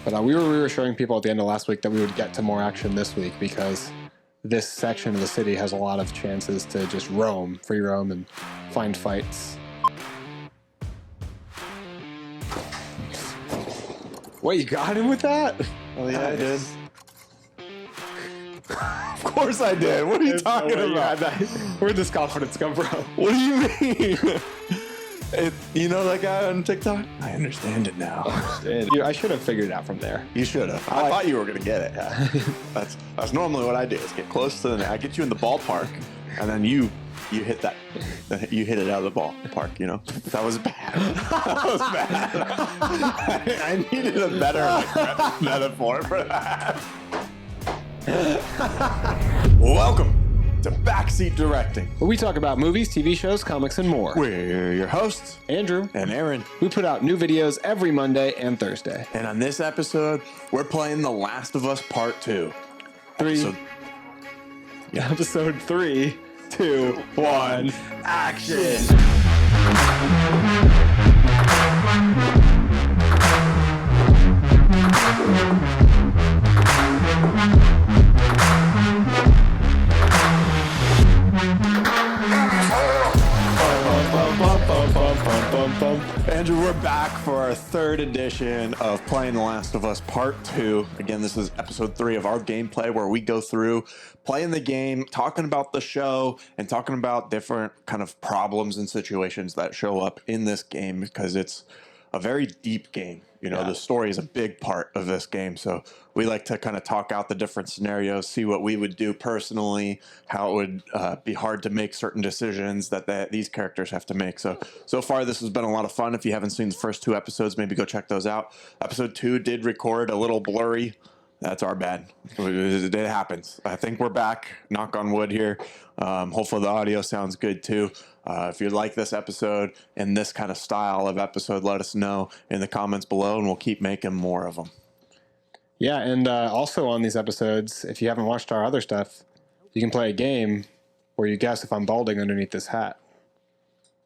But we were reassuring people at the end of last week that we would get to more action this week because this section of the city has a lot of chances to just free roam, and find fights. What, you got him with that? Oh yeah, I did. Of course I did. What are you talking about? Where'd this confidence come from? What do you mean? You know that guy on TikTok? I understand it now. I should have figured it out from there. You should have. I thought you were gonna get it. Yeah. That's normally what I do. Is get close to the net. I get you in the ballpark, and then you hit that. You hit it out of the ballpark. You know that was bad. That was bad. I needed a better metaphor for that. Welcome to Backseat Directing, where we talk about movies, TV shows, comics, and more. We're your hosts, Andrew and Aaron. We put out new videos every Monday and Thursday. And on this episode, we're playing The Last of Us Part 2. Episode 3, 2, 1, action! Andrew, we're back for our third edition of Playing The Last of Us Part 2. Again, this is episode 3 of our gameplay where we go through playing the game, talking about the show, and talking about different kind of problems and situations that show up in this game because it's a very deep game. You know, The story is a big part of this game. So we like to kind of talk out the different scenarios, see what we would do personally, how it would be hard to make certain decisions that these characters have to make. So far, this has been a lot of fun. If you haven't seen the first 2 episodes, maybe go check those out. Episode 2 did record a little blurry. That's our bad. It happens. I think we're back. Knock on wood here. Hopefully the audio sounds good too. If you like this episode and this kind of style of episode, let us know in the comments below and we'll keep making more of them. Yeah, and also on these episodes, if you haven't watched our other stuff, you can play a game where you guess if I'm balding underneath this hat.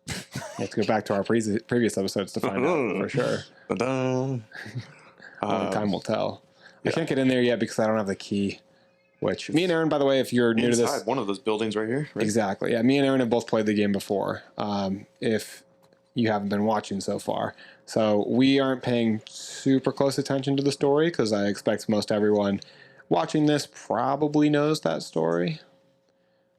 You have to go back to our previous episodes to find out for sure. Time will tell. I can't get in there yet because I don't have the key. Which me and Aaron, by the way, if you're new to this, one of those buildings right here. Right? Exactly. Yeah, me and Aaron have both played the game before. If you haven't been watching so far, so we aren't paying super close attention to the story because I expect most everyone watching this probably knows that story.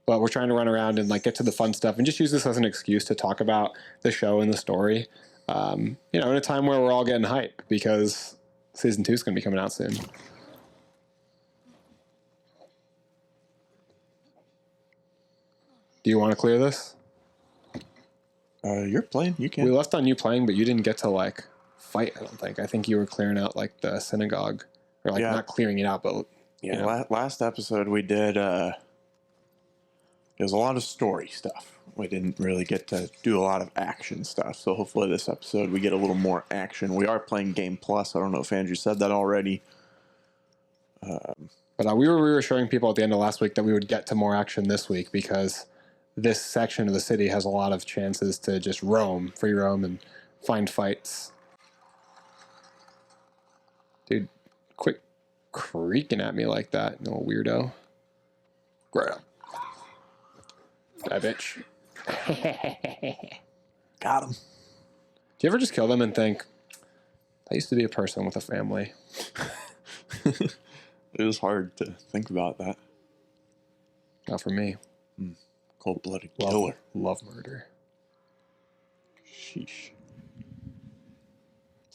But we're trying to run around and get to the fun stuff and just use this as an excuse to talk about the show and the story. In a time where we're all getting hype because season 2 is going to be coming out soon. Do you want to clear this? You're playing. You can. We left on you playing, but you didn't get to fight. I don't think. I think you were clearing out the synagogue, or not clearing it out, but Last episode we did. There was a lot of story stuff. We didn't really get to do a lot of action stuff. So hopefully this episode we get a little more action. We are playing Game Plus. I don't know if Andrew said that already. But we were reassuring people at the end of last week that we would get to more action this week because this section of the city has a lot of chances to just free roam, and find fights. Dude, quit creaking at me like that, you little weirdo. Right up. That bitch. Got him. Do you ever just kill them and think, I used to be a person with a family? It was hard to think about that. Not for me. Cold-blooded killer. Love murder. Sheesh.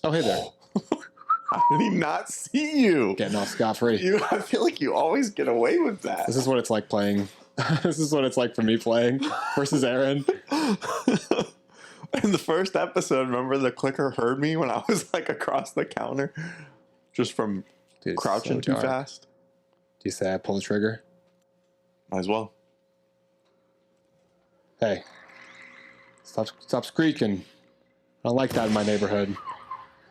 Oh, hey there. How did he not see you? Getting off scot-free. I feel like you always get away with that. This is what it's like playing. This is what it's like for me playing versus Aaron. In the first episode, remember the clicker heard me when I was across the counter? Just from crouching too fast? Do you say I pull the trigger? Might as well. Hey, stop squeaking. I don't like that in my neighborhood.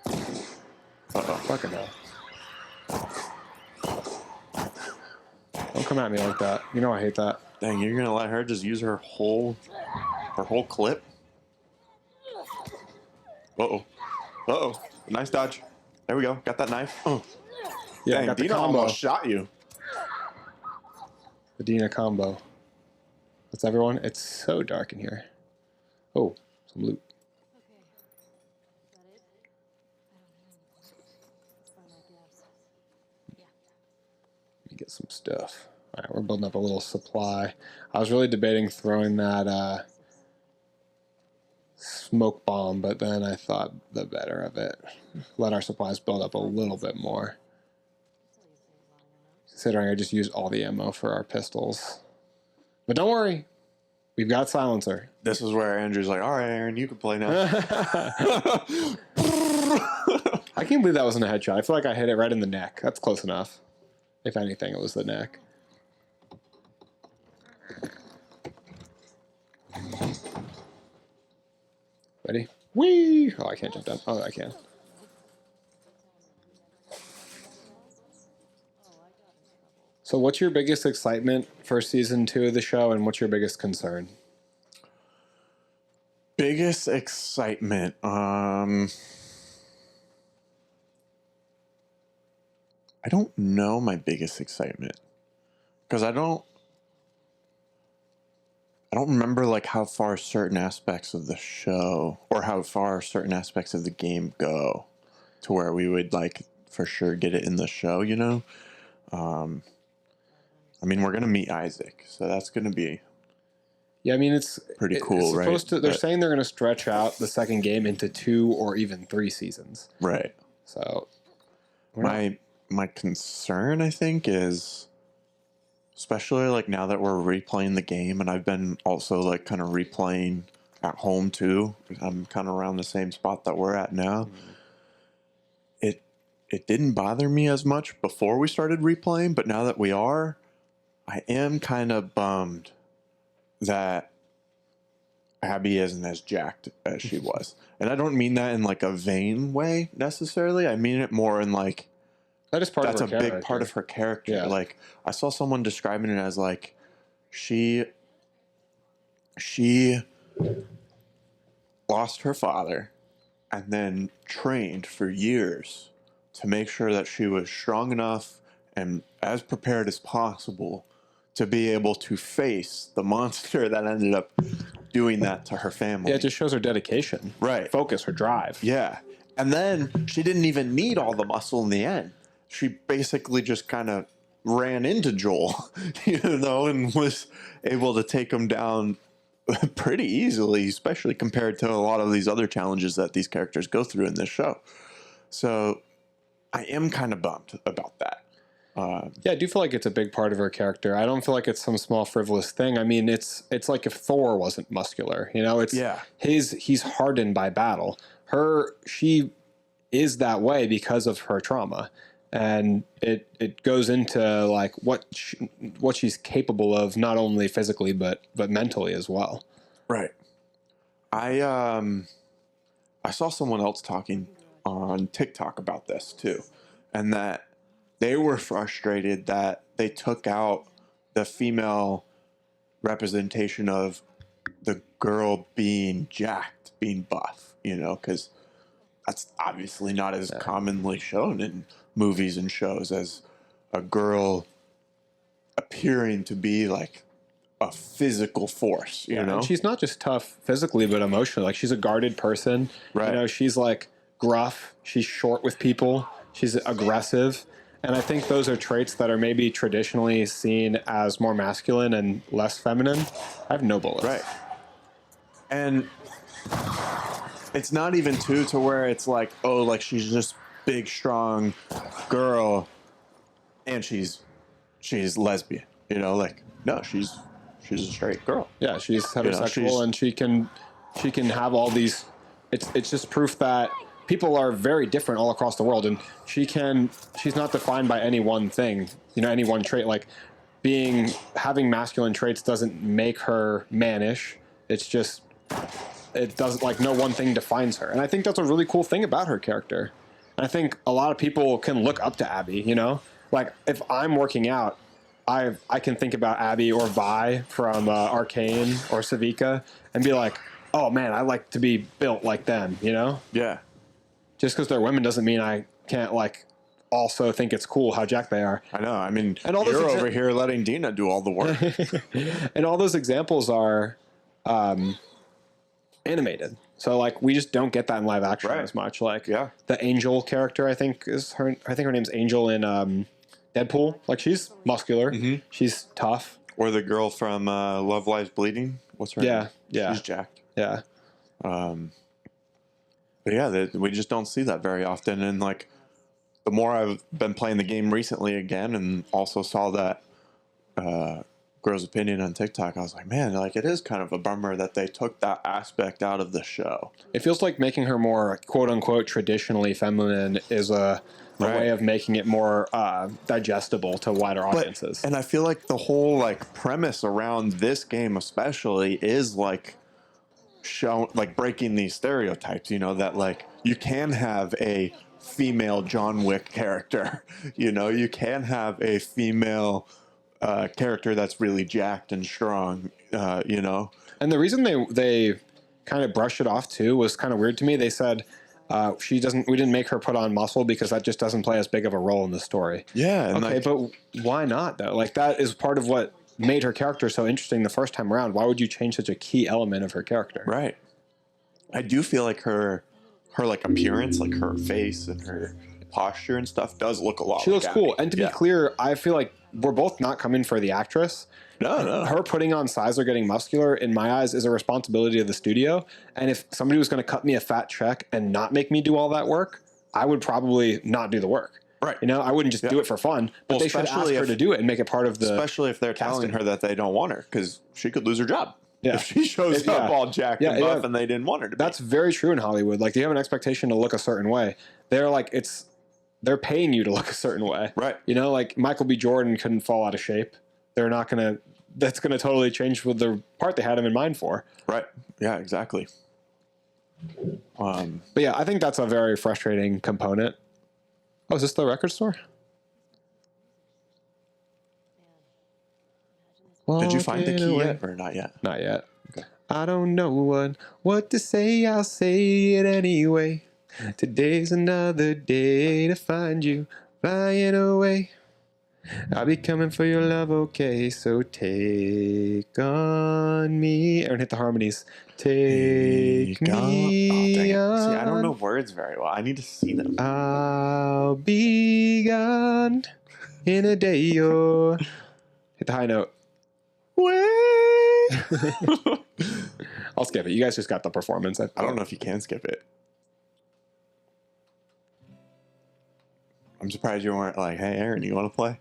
Uh-oh. Fucking hell. Don't come at me like that. You know I hate that. Dang, you're gonna let her just use her whole clip? Uh-oh. Nice dodge. There we go. Got that knife. Oh. Yeah, Dang, got the Dina combo. almost shot you. The Dina combo. That's everyone. It's so dark in here. Oh, some loot. Let me get some stuff. All right, we're building up a little supply. I was really debating throwing that smoke bomb, but then I thought the better of it. Let our supplies build up a little bit more. Considering I just used all the ammo for our pistols. But don't worry, we've got silencer. This is where Andrew's like, all right, Aaron, you can play now. I can't believe that wasn't a headshot. I feel like I hit it right in the neck. That's close enough. If anything, it was the neck. Ready? Whee! Oh, I can't jump down. Oh, I can. So what's your biggest excitement for season 2 of the show, and what's your biggest concern? Biggest excitement. I don't know my biggest excitement because I don't remember like how far certain aspects of the show or how far certain aspects of the game go to where we would like for sure get it in the show, you know? I mean, we're going to meet Isaac, so that's going to be Yeah, I mean, it's pretty cool, right? They're saying they're going to stretch out the second game into 2 or even 3 seasons. Right. So my concern, I think, is especially like now that we're replaying the game, and I've been also like kind of replaying at home too. I'm kind of around the same spot that we're at now. It didn't bother me as much before we started replaying, but now that we are, I am kind of bummed that Abby isn't as jacked as she was. And I don't mean that in like a vain way necessarily. I mean it more in like that is part that's of her a character. big part of her character. Yeah. Like I saw someone describing it as like she lost her father and then trained for years to make sure that she was strong enough and as prepared as possible to be able to face the monster that ended up doing that to her family. Yeah, it just shows her dedication. Right. Focus, her drive. Yeah. And then she didn't even need all the muscle in the end. She basically just kind of ran into Joel, you know, and was able to take him down pretty easily, especially compared to a lot of these other challenges that these characters go through in this show. So I am kind of bummed about that. Yeah, I do feel like it's a big part of her character. I don't feel like it's some small frivolous thing. I mean, it's like if Thor wasn't muscular, you know, he's hardened by battle. She is that way because of her trauma. And it goes into like what she's capable of, not only physically but mentally as well. Right. I saw someone else talking on TikTok about this too, and that they were frustrated that they took out the female representation of the girl being jacked, being buff, you know, because that's obviously not as commonly shown in movies and shows as a girl appearing to be like a physical force, you know? And she's not just tough physically, but emotionally. Like, she's a guarded person. Right. You know, she's like gruff. She's short with people. She's aggressive. And I think those are traits that are maybe traditionally seen as more masculine and less feminine. I have no bullets. Right. And it's not even to where it's like, oh, like she's just big, strong girl and she's lesbian, you know, like, no, she's a straight girl. Yeah, she's heterosexual, you know, and she can have all these. It's just proof that people are very different all across the world, and she's not defined by any one thing, you know, any one trait. Like having masculine traits doesn't make her mannish. It's just, it doesn't, like, no one thing defines her. And I think that's a really cool thing about her character. And I think a lot of people can look up to Abby, you know, like if I'm working out, I can think about Abby or Vi from Arcane or Savika and be like, oh man, I like to be built like them, you know? Yeah. Just because they're women doesn't mean I can't like also think it's cool how jacked they are. I know. I mean, And all those you're over here letting Dina do all the work. And all those examples are animated. So like we just don't get that in live action Right. as much. Like Yeah. the Angel character, I think her name's Angel in Deadpool. Like she's muscular, she's tough. Or the girl from Love Lies Bleeding. What's her name? Yeah. She's jacked. Yeah. But yeah, we just don't see that very often. And like, the more I've been playing the game recently again, and also saw that girl's opinion on TikTok, I was like, man, like it is kind of a bummer that they took that aspect out of the show. It feels like making her more quote unquote traditionally feminine is a way of making it more digestible to wider audiences. And I feel like the whole like premise around this game especially is like breaking these stereotypes, you know, that like you can have a female John Wick character, you know, you can have a female character that's really jacked and strong, you know. And the reason they kind of brushed it off too was kind of weird to me. They said we didn't make her put on muscle because that just doesn't play as big of a role in the story. Yeah. And okay, but why not though? Like that is part of what made her character so interesting the first time around. Why would you change such a key element of her character? Right. I do feel like her like appearance, like her face and her posture and stuff does look a lot. She looks cool. And to be clear, I feel like we're both not coming for the actress. No. Her putting on size or getting muscular, in my eyes, is a responsibility of the studio. And if somebody was going to cut me a fat check and not make me do all that work, I would probably not do the work. Right. You know, I wouldn't just do it for fun, but they should ask her to do it and make it part of the especially if they're telling her that they don't want her, because she could lose her job. Yeah. If she shows up all jacked and buff and they didn't want her to be. That's very true in Hollywood. Like, they have an expectation to look a certain way. They're like, they're paying you to look a certain way. Right. You know, like Michael B. Jordan couldn't fall out of shape. They're not going to, that's going to totally change with the part they had him in mind for. Right. Yeah, exactly. But yeah, I think that's a very frustrating component. Oh, is this the record store? Did you find the key yet or not yet? Not yet. Okay. I don't know what to say. I'll say it anyway. Today's another day to find you flying away. I'll be coming for your love, okay? So take on me. Aaron, hit the harmonies. Take me on. See, I don't know words very well. I need to see them. I'll be gone in a day or... Hit the high note. I'll skip it. You guys just got the performance. I don't know if you can skip it. I'm surprised you weren't like, hey, Aaron, you want to play?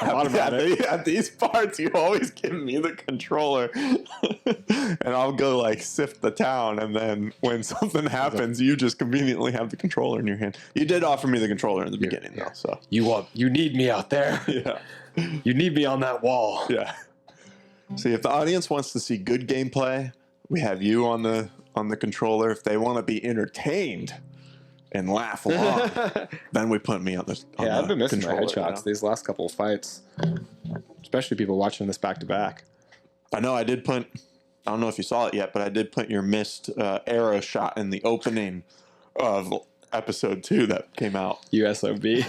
At these parts, you always give me the controller. And I'll go like sift the town. And then when something happens, you just conveniently have the controller in your hand. You did offer me the controller in the beginning, though. So you need me out there. Yeah. You need me on that wall. Yeah. See, if the audience wants to see good gameplay, we have you on the controller. If they want to be entertained and laugh along, then we put me on the I've been missing my headshots, you know? these last couple of fights, especially people watching this back to back. I know I don't know if you saw it yet, but I did put your missed arrow shot in the opening of episode 2 that came out. USOB.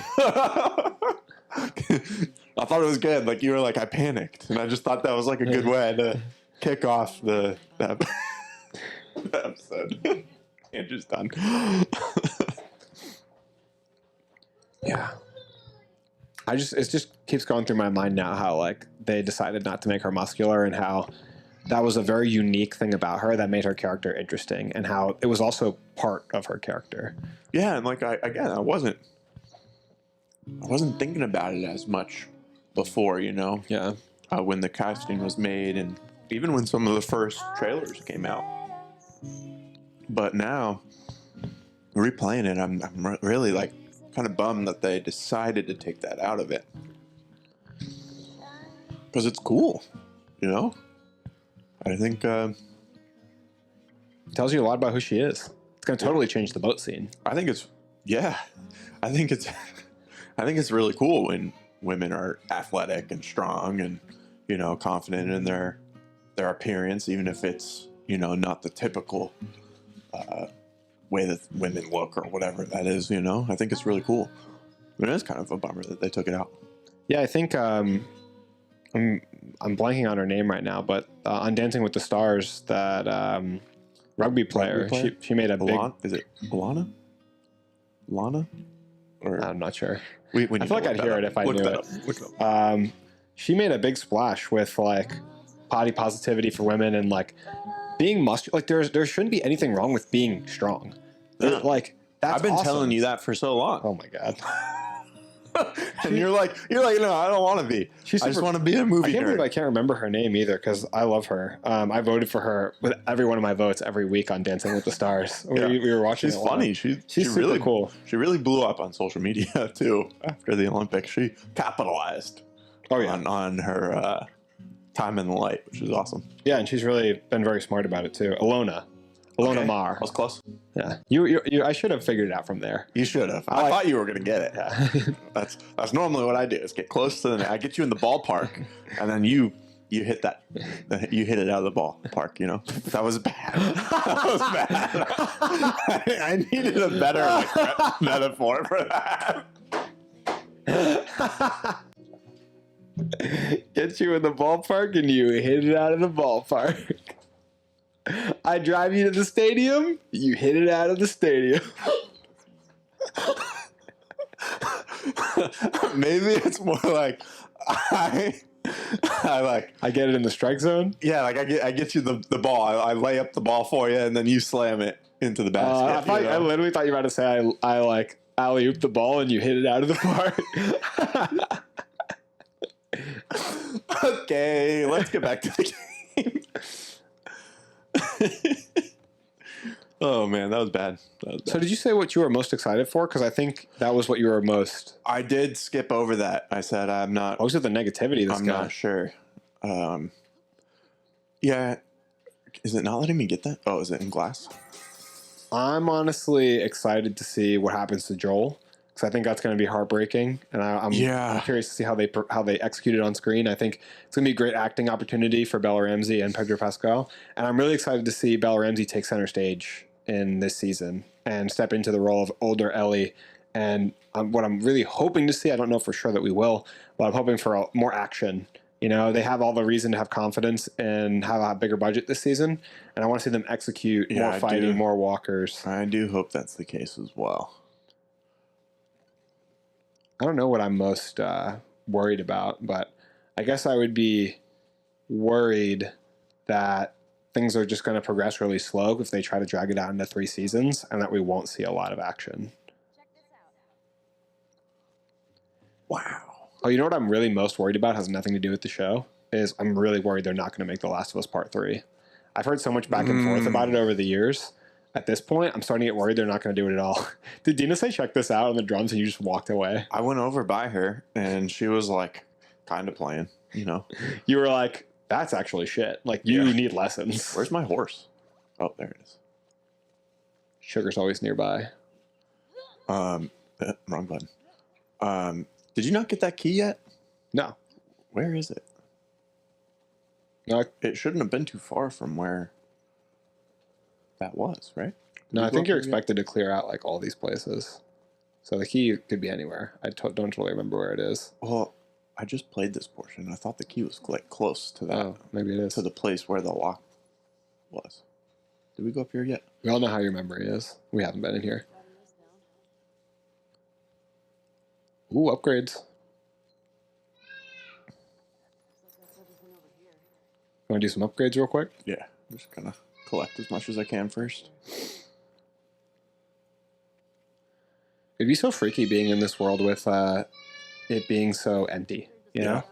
I thought it was good. Like, you were like, I panicked. And I just thought that was like a good way to kick off the episode. Andrew's done. Yeah. It just keeps going through my mind now how like they decided not to make her muscular and how that was a very unique thing about her that made her character interesting and how it was also part of her character. Yeah, and like I wasn't thinking about it as much before, you know. Yeah. When the casting was made and even when some of the first trailers came out. But now, replaying it, I'm really like kind of bummed that they decided to take that out of it. Because it's cool, you know? I think... tells you a lot about who she is. It's going to totally change the boat scene. I think it's really cool when women are athletic and strong and, you know, confident in their appearance, even if it's, you know, not the typical way that women look or whatever that is, you know? I think it's really cool. It is kind of a bummer that they took it out. Yeah, I think I'm blanking on her name right now, but on Dancing with the Stars, that rugby player, she made a big. Is it Lana? Lana? Or I'm not sure. I feel like I'd hear it if I knew it. Look it up. She made a big splash with like body positivity for women and like being muscular. Like there shouldn't be anything wrong with being strong. Yeah. Like that's I've been awesome. telling you that for so long. Oh my god. And you're like, no, I don't want to be. I just want to be a movie I can't nerd. believe I can't remember her name either because I love her. I voted for her with every one of my votes every week on Dancing with the Stars. Yeah. We were watching. She's funny. She's super really cool. She really blew up on social media too after the Olympics. She capitalized. Oh yeah, on her time in the light, which is awesome. Yeah, and she's really been very smart about it too. Alona Mar. That was close. Yeah, you. I should have figured it out from there. You should have. I thought you were going to get it. Yeah. That's normally what I do. Is get close to the net. I get you in the ballpark, and then you hit that. You hit it out of the ballpark. You know that was bad. That was bad. I needed a better metaphor for that. Get you in the ballpark and you hit it out of the ballpark. I drive you to the stadium, you hit it out of the stadium. Maybe it's more like I get it in the strike zone. Yeah, like I get you the ball. I lay up the ball for you, and then you slam it into the basket. I literally thought you were about to say I like alley-oop the ball and you hit it out of the park. Okay, let's get back to the game. Oh man, that was bad. So did you say what you were most excited for? Because I think that was what you were most. I did skip over that. I said I'm not. What was it? The negativity. I'm not sure. Yeah, is it not letting me get that? Oh, is it in glass? I'm honestly excited to see what happens to Joel. Because I think that's going to be heartbreaking, and I'm curious to see how they execute it on screen. I think it's going to be a great acting opportunity for Bella Ramsey and Pedro Pascal, and I'm really excited to see Bella Ramsey take center stage in this season and step into the role of older Ellie. And what I'm really hoping to see, I don't know for sure that we will, but I'm hoping for more action. You know, they have all the reason to have confidence and have a bigger budget this season, and I want to see them execute more fighting, more walkers. I do hope that's the case as well. I don't know what I'm most worried about, but I guess I would be worried that things are just going to progress really slow if they try to drag it out into 3 seasons and that we won't see a lot of action. Wow. Oh, you know what I'm really most worried about has nothing to do with the show? Is I'm really worried they're not going to make The Last of Us Part 3. I've heard so much back and forth about it over the years. At this point, I'm starting to get worried they're not going to do it at all. Did Dina say check this out on the drums and you just walked away? I went over by her and she was like kind of playing, you know. You were like, that's actually shit. Like, you need lessons. Where's my horse? Oh, there it is. Sugar's always nearby. Wrong button. Did you not get that key yet? No. Where is it? No, it shouldn't have been too far from where that was, right? No, I think you're expected to clear out like all these places. So the key could be anywhere. I don't really remember where it is. Well, I just played this portion. I thought the key was like close to that. Oh, maybe it is. To the place where the lock was. Did we go up here yet? We all know how your memory is. We haven't been in here. Ooh, upgrades. Want to do some upgrades real quick? Yeah, I'm just gonna collect as much as I can first. It'd be so freaky being in this world with it being so empty, you know?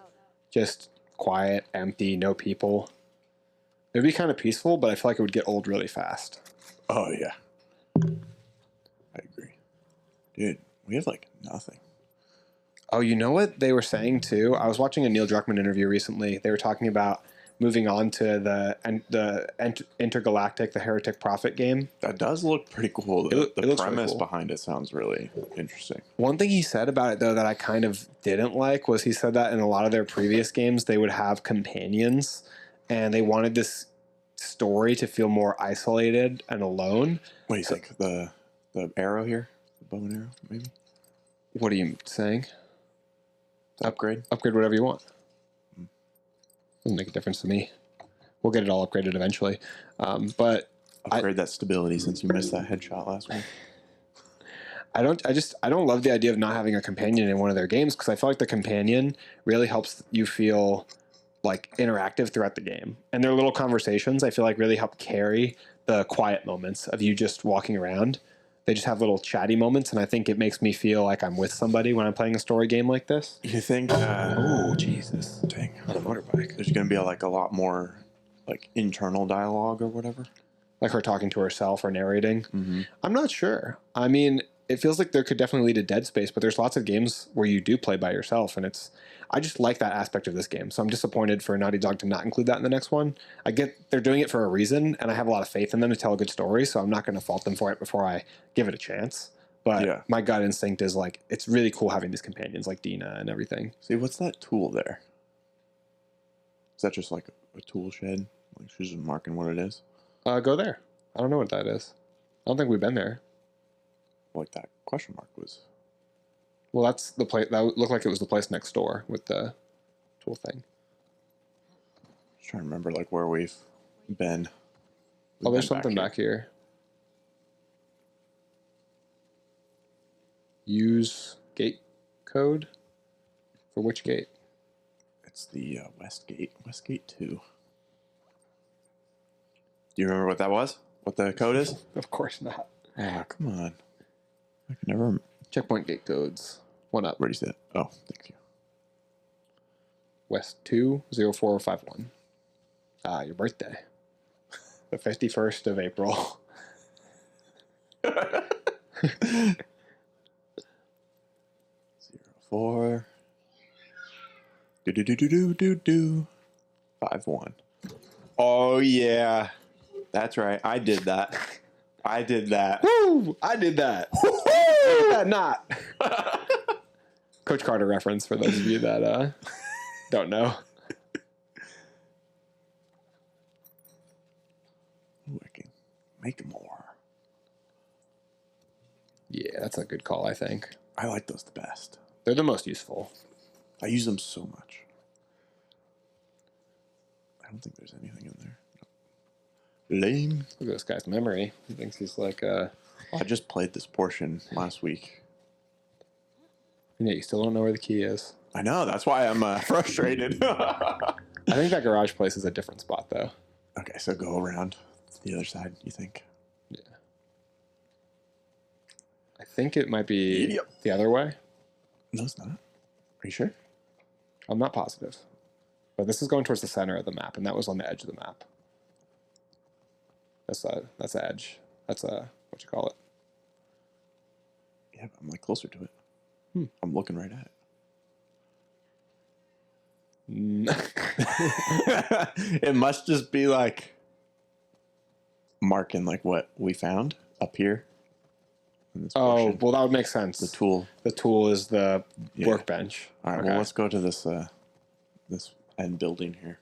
Just quiet, empty, no people. It'd be kind of peaceful, but I feel like it would get old really fast. Oh, yeah. I agree. Dude, we have like nothing. Oh, you know what they were saying too? I was watching a Neil Druckmann interview recently. They were talking about moving on to the intergalactic, the Heretic Prophet game. That does look pretty cool. The premise really cool. Behind it sounds really interesting. One thing he said about it, though, that I kind of didn't like was he said that in a lot of their previous games, they would have companions, and they wanted this story to feel more isolated and alone. What do you think? The arrow here? The bow and arrow, maybe? What are you saying? Upgrade? Upgrade whatever you want. Doesn't make a difference to me. We'll get it all upgraded eventually. But Upgrade that stability since you missed that headshot last week. I don't love the idea of not having a companion in one of their games, because I feel like the companion really helps you feel like interactive throughout the game. And their little conversations, I feel like, really help carry the quiet moments of you just walking around. They just have little chatty moments, and I think it makes me feel like I'm with somebody when I'm playing a story game like this. You think? Oh, Jesus. Dang. On a motorbike. There's going to be a lot more like internal dialogue or whatever? Like her talking to herself or narrating? Mm-hmm. I'm not sure. I mean, it feels like there could definitely lead to Dead Space, but there's lots of games where you do play by yourself, and I just like that aspect of this game. So I'm disappointed for Naughty Dog to not include that in the next one. I get they're doing it for a reason, and I have a lot of faith in them to tell a good story, so I'm not going to fault them for it before I give it a chance. But my gut instinct is like, it's really cool having these companions like Dina and everything. See, what's that tool there? Is that just like a tool shed? Like she's just marking what it is? Go there. I don't know what that is. I don't think we've been there. Like that question mark was. Well, that's the place. That looked like it was the place next door with the tool thing. Just trying to remember like where we've been. Oh, there's something back here. Use gate code? For which gate? It's the West Gate. West Gate 2. Do you remember what that was? What the code is? Of course not. Ah, come on. I can never. Checkpoint gate codes. One up. Where do you see it? Oh, thank you. West 20451. Ah, your birthday. The 51st of April. 04. Do. 51. Oh, yeah. That's right. I did that. Woo! I did that. Did that not. Coach Carter reference for those of you that don't know. Ooh, I can make more. Yeah, that's a good call, I think. I like those the best. They're the most useful. I use them so much. I don't think there's anything in there. No. Lame. Look at this guy's memory. He thinks he's like I just played this portion last week. Yeah, you still don't know where the key is. I know. That's why I'm frustrated. I think that garage place is a different spot, though. Okay, so go around the other side, you think? Yeah. I think it might be the other way. No, it's not. Are you sure? I'm not positive. But this is going towards the center of the map, and that was on the edge of the map. That's the edge. That's what you call it? Yeah, but I'm like closer to it. I'm looking right at it. It must just be like marking like what we found up here. In this portion. Well, that would make sense. The tool. The tool is the workbench. All right, well, let's go to this this end building here.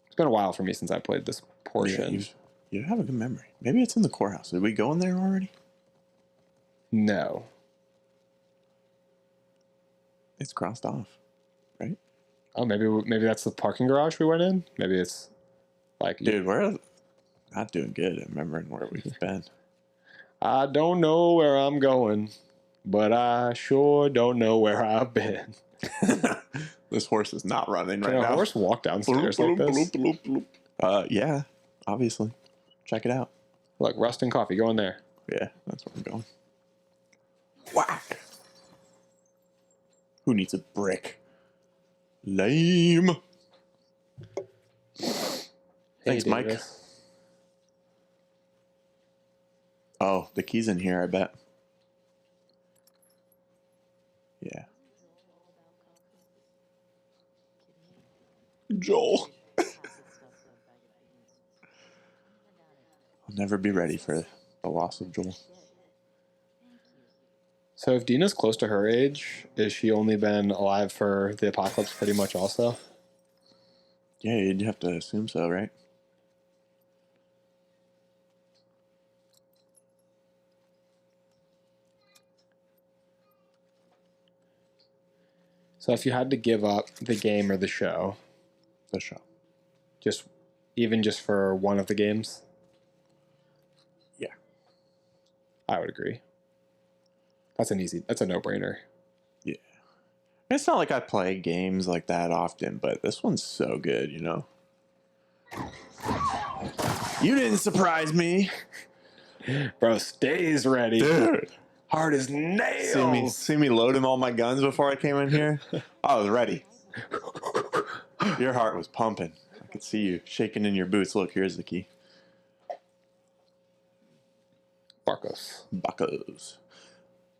It's been a while for me since I played this portion. Yeah, you have a good memory. Maybe it's in the courthouse. Did we go in there already? No. It's crossed off, right? Oh, maybe that's the parking garage we went in. Maybe it's like, dude, we're not doing good at remembering where we've been. I don't know where I'm going, but I sure don't know where I've been. This horse is not running right Can now. a horse walk downstairs like this? Yeah, obviously. Check it out. Look, Rust and Coffee, go in there. Yeah, that's where I'm going. Whack! Who needs a brick? Lame. Thanks, Mike. Davis. Oh, the key's in here, I bet. Yeah. Joel. I'll never be ready for the loss of Joel. So if Dina's close to her age, is she only been alive for the apocalypse pretty much also? Yeah, you'd have to assume so, right? So if you had to give up the game or the show, just for one of the games, Yeah. I would agree. That's a no-brainer. Yeah. It's not like I play games like that often, but this one's so good, you know? You didn't surprise me. Bro, stays ready. Dude. Hard as nails. See me loading all my guns before I came in here? I was ready. Your heart was pumping. I could see you shaking in your boots. Look, here's the key. Buckos.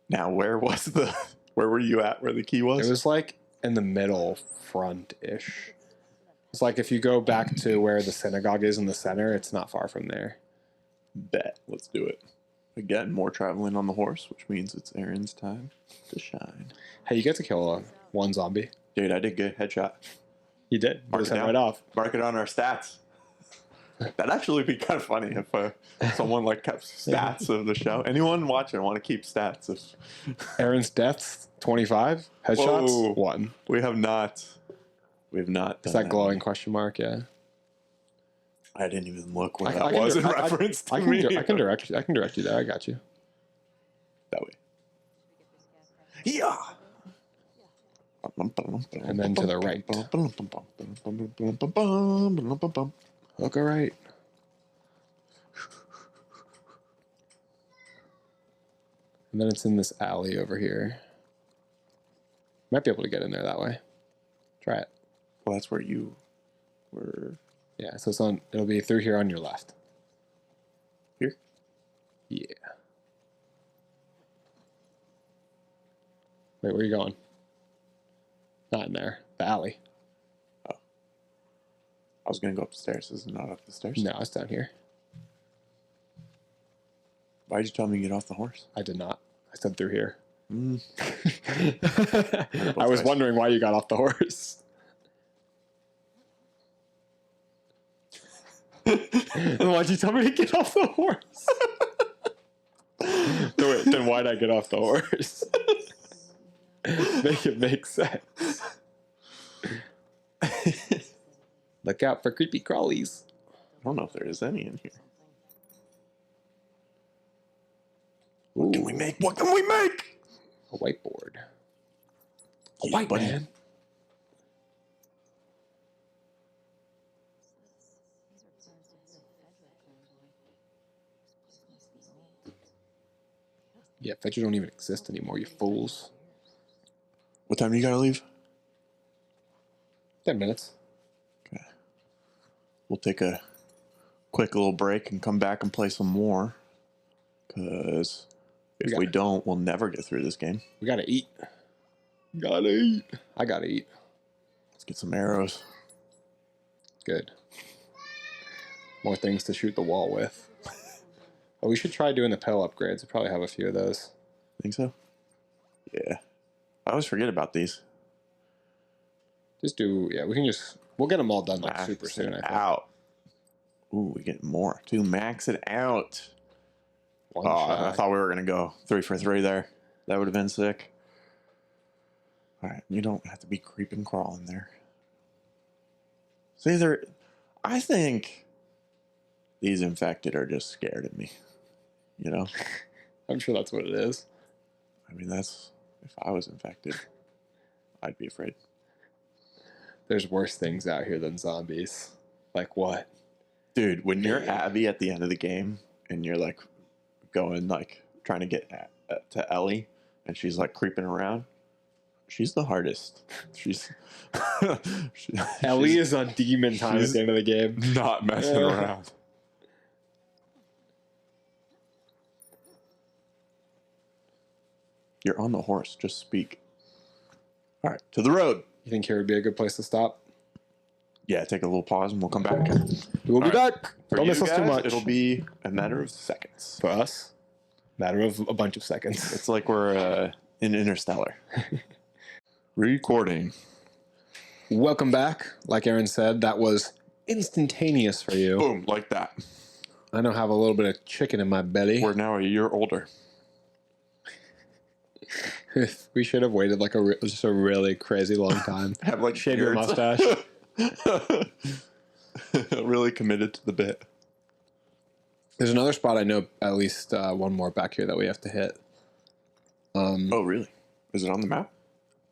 Now, where were you at where the key was? It was like in the middle front-ish. It's like if you go back to where the synagogue is in the center, it's not far from there. Bet. Let's do it. Again, more traveling on the horse, which means it's Aaron's time to shine. Hey, you get to kill one zombie. Dude, I did good headshot. You did. Mark Just it head down. right off. Mark it on our stats. That'd actually be kind of funny if someone like kept stats of the show. Anyone watching want to keep stats of Aaron's deaths, 25. Headshots, Whoa. 1. We have not done It's that glowing question mark, yeah. I didn't even look where I that can was in dir- reference to I me. can direct you there. I got you. That way. Yeah. And then to the right. Look right. And then it's in this alley over here. Might be able to get in there that way. Try it. Well, that's where you were. Yeah, so it'll be through here on your left. Here? Yeah. Wait, where are you going? Not in there. The alley. Oh. I was going to go up the stairs. Is it not up the stairs? No, it's down here. Why'd you tell me to get off the horse? I did not. I said through here. Mm. I was wondering why you got off the horse. Why'd you tell me to get off the horse? Then why'd I get off the horse? Make it make sense. Look out for creepy crawlies. I don't know if there is any in here. Ooh, What can we make? What can we make? a whiteboard. A Yeah, white buddy. man. Yeah, Fetcher don't even exist anymore, you fools. What time do you gotta leave? 10 minutes. Okay. We'll take a quick little break and come back and play some more. Because if we don't, we'll never get through this game. We gotta eat. Gotta eat. I gotta eat. Let's get some arrows. Good. More things to shoot the wall with. Oh, we should try doing the pill upgrades. We probably have a few of those. Think so? Yeah. I always forget about these. We'll get them all done like Max super soon, I think. out. Ooh, we get more too. Max it out. One I shot. thought we were gonna go 3 for 3 there. That would have been sick. All right, you don't have to be creeping crawling there. See, I think these infected are just scared of me. You know, I'm sure that's what it is. I mean, if I was infected, I'd be afraid. There's worse things out here than zombies. Like what? Dude, when you're Abby at the end of the game and you're like going like trying to get to Ellie and she's like creeping around, she's the hardest. Ellie is on demon time at the end of the game. Not messing around. You're on the horse. Just speak. All right, to the road. You think here would be a good place to stop? Yeah, take a little pause and we'll come back. We'll be back. For Don't you miss us too guys, much. It'll be a matter of seconds. For us, matter of a bunch of seconds. It's like we're in Interstellar. Recording. Welcome back. Like Aaron said, that was instantaneous for you. Boom, like that. I now have a little bit of chicken in my belly. We're now a year older. We should have waited like just a really crazy long time. Have like Shave your beards. mustache. Really committed to the bit. There's another spot I know at least one more back here that we have to hit. Oh, really? Is it on the map?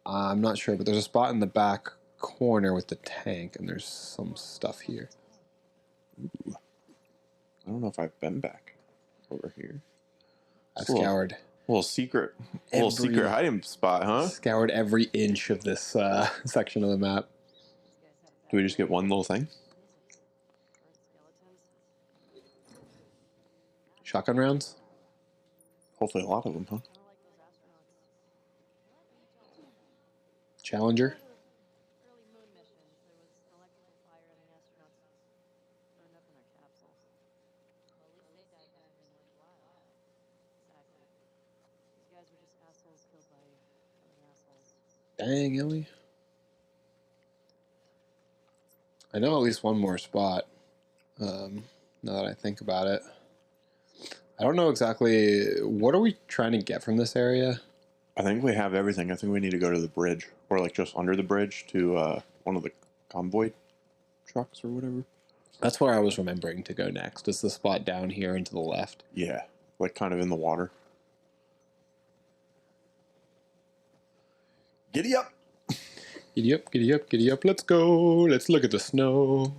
I'm not sure, but there's a spot in the back corner with the tank, and there's some stuff here. Ooh. I don't know if I've been back over here. I've scoured. Little secret hiding spot, huh? Scoured every inch of this section of the map. Do we just get one little thing? Shotgun rounds? Hopefully a lot of them, huh? Challenger? Dang, Ellie. I know at least one more spot. Now that I think about it. I don't know exactly... What are we trying to get from this area? I think we have everything. I think we need to go to the bridge. Or like just under the bridge to one of the convoy trucks or whatever. That's where I was remembering to go next. It's the spot down here and to the left. Yeah, like kind of in the water. Giddy up! Giddy up, giddy up, giddy up. Let's go. Let's look at the snow.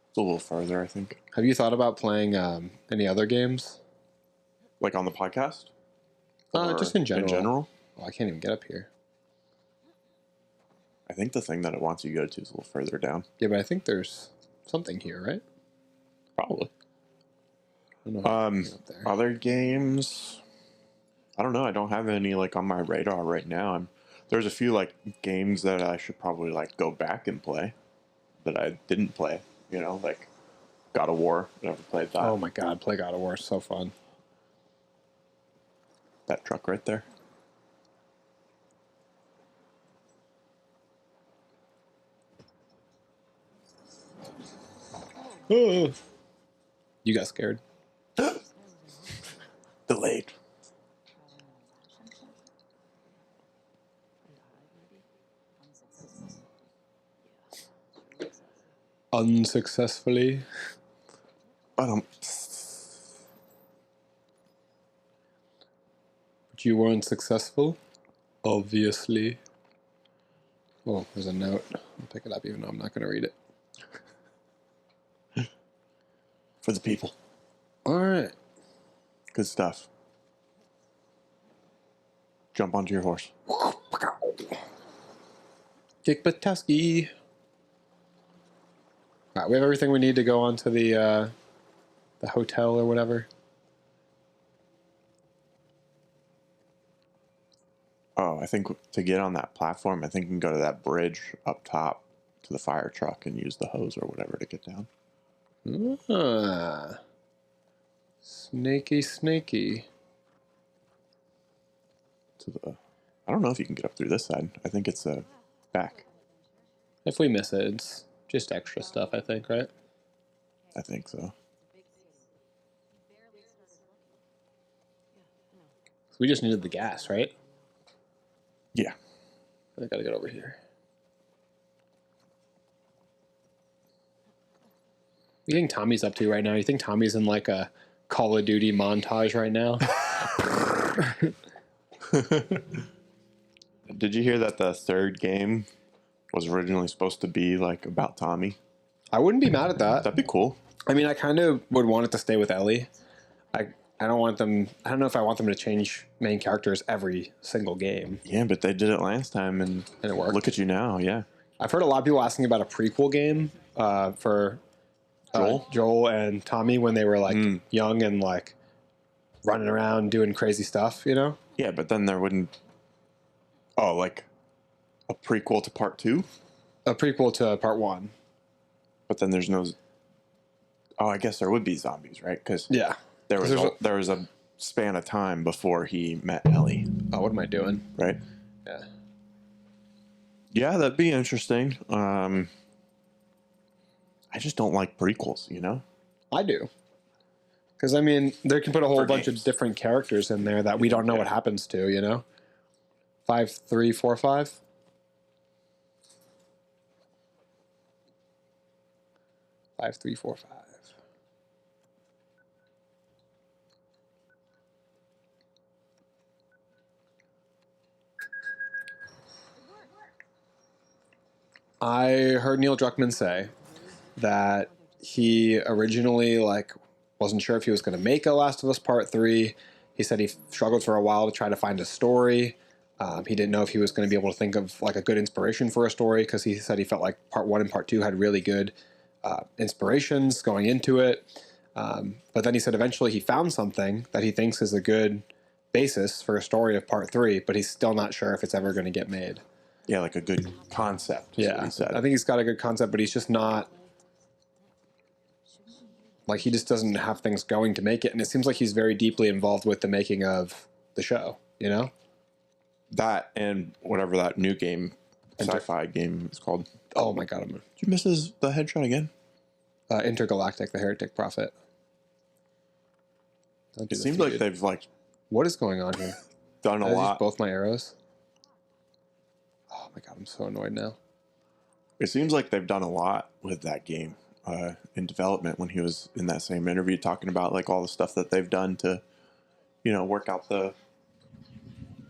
It's a little farther, I think. Have you thought about playing any other games? Like on the podcast? Just in general. In general? Oh, I can't even get up here. I think the thing that it wants you to go to is a little further down. Yeah, but I think there's something here, right? Probably. I don't know how to get up there. Other games... I don't know. I don't have any like on my radar right now. There's a few like games that I should probably like go back and play that I didn't play. You know, like God of War. Never played that. Oh my god, play God of War, so fun. That truck right there. Oh. You got scared. Delayed. Unsuccessfully. But you weren't successful? Obviously. Oh, there's a note. I'll pick it up even though I'm not going to read it. for the people. Alright. Good stuff. Jump onto your horse. Kick Batowski. Alright, we have everything we need to go on to the hotel or whatever. Oh, I think to get on that platform, I think you can go to that bridge up top to the fire truck and use the hose or whatever to get down. Ah. Snaky, snaky. To the, I don't know if you can get up through this side. I think it's back. If we miss it, it's just extra stuff, I think, right? I think so. So we just needed the gas, right? Yeah. I gotta get over here. What do you think Tommy's up to right now? You think Tommy's in like a Call of Duty montage right now? Did you hear that the third game was originally supposed to be like about Tommy? I wouldn't be mad at that. That'd be cool. I mean, I kind of would want it to stay with Ellie. I don't want them... I don't know if I want them to change main characters every single game. Yeah, but they did it last time, and it worked. Look at you now, yeah. I've heard a lot of people asking about a prequel game for Joel and Tommy when they were like young and like running around doing crazy stuff, you know? Yeah, but then there wouldn't... Oh, like a prequel to part 2? A prequel to part 1. But then there's no... Oh, I guess there would be zombies, right? Because yeah. There was a span of time before he met Ellie. Oh, what am I doing? Right? Yeah. Yeah, that'd be interesting. I just don't like prequels, you know? I do. Because, I mean, they can put a whole For bunch games. of different characters in there that we don't know what happens to, you know? 5, 3, 4, 5. 5, 3, 4, 5. I heard Neil Druckmann say that he originally wasn't sure if he was going to make a Last of Us Part 3. He said he struggled for a while to try to find a story. He didn't know if he was going to be able to think of like a good inspiration for a story, because he said he felt like Part 1 and Part 2 had really good inspirations going into it. But then he said eventually he found something that he thinks is a good basis for a story of Part 3, but he's still not sure if it's ever going to get made. Yeah, like a good concept. Is what he said. I think he's got a good concept, but he's just not, like, he just doesn't have things going to make it. And it seems like he's very deeply involved with the making of the show, you know? That and whatever that new game, sci-fi game is called. Oh my God. Did you miss the headshot again? Intergalactic, the Heretic Prophet. It seems like they've What is going on here? done a Did I lot. use both my arrows? Oh my God, I'm so annoyed now. It seems like they've done a lot with that game in development. When he was in that same interview talking about like all the stuff that they've done to, work out the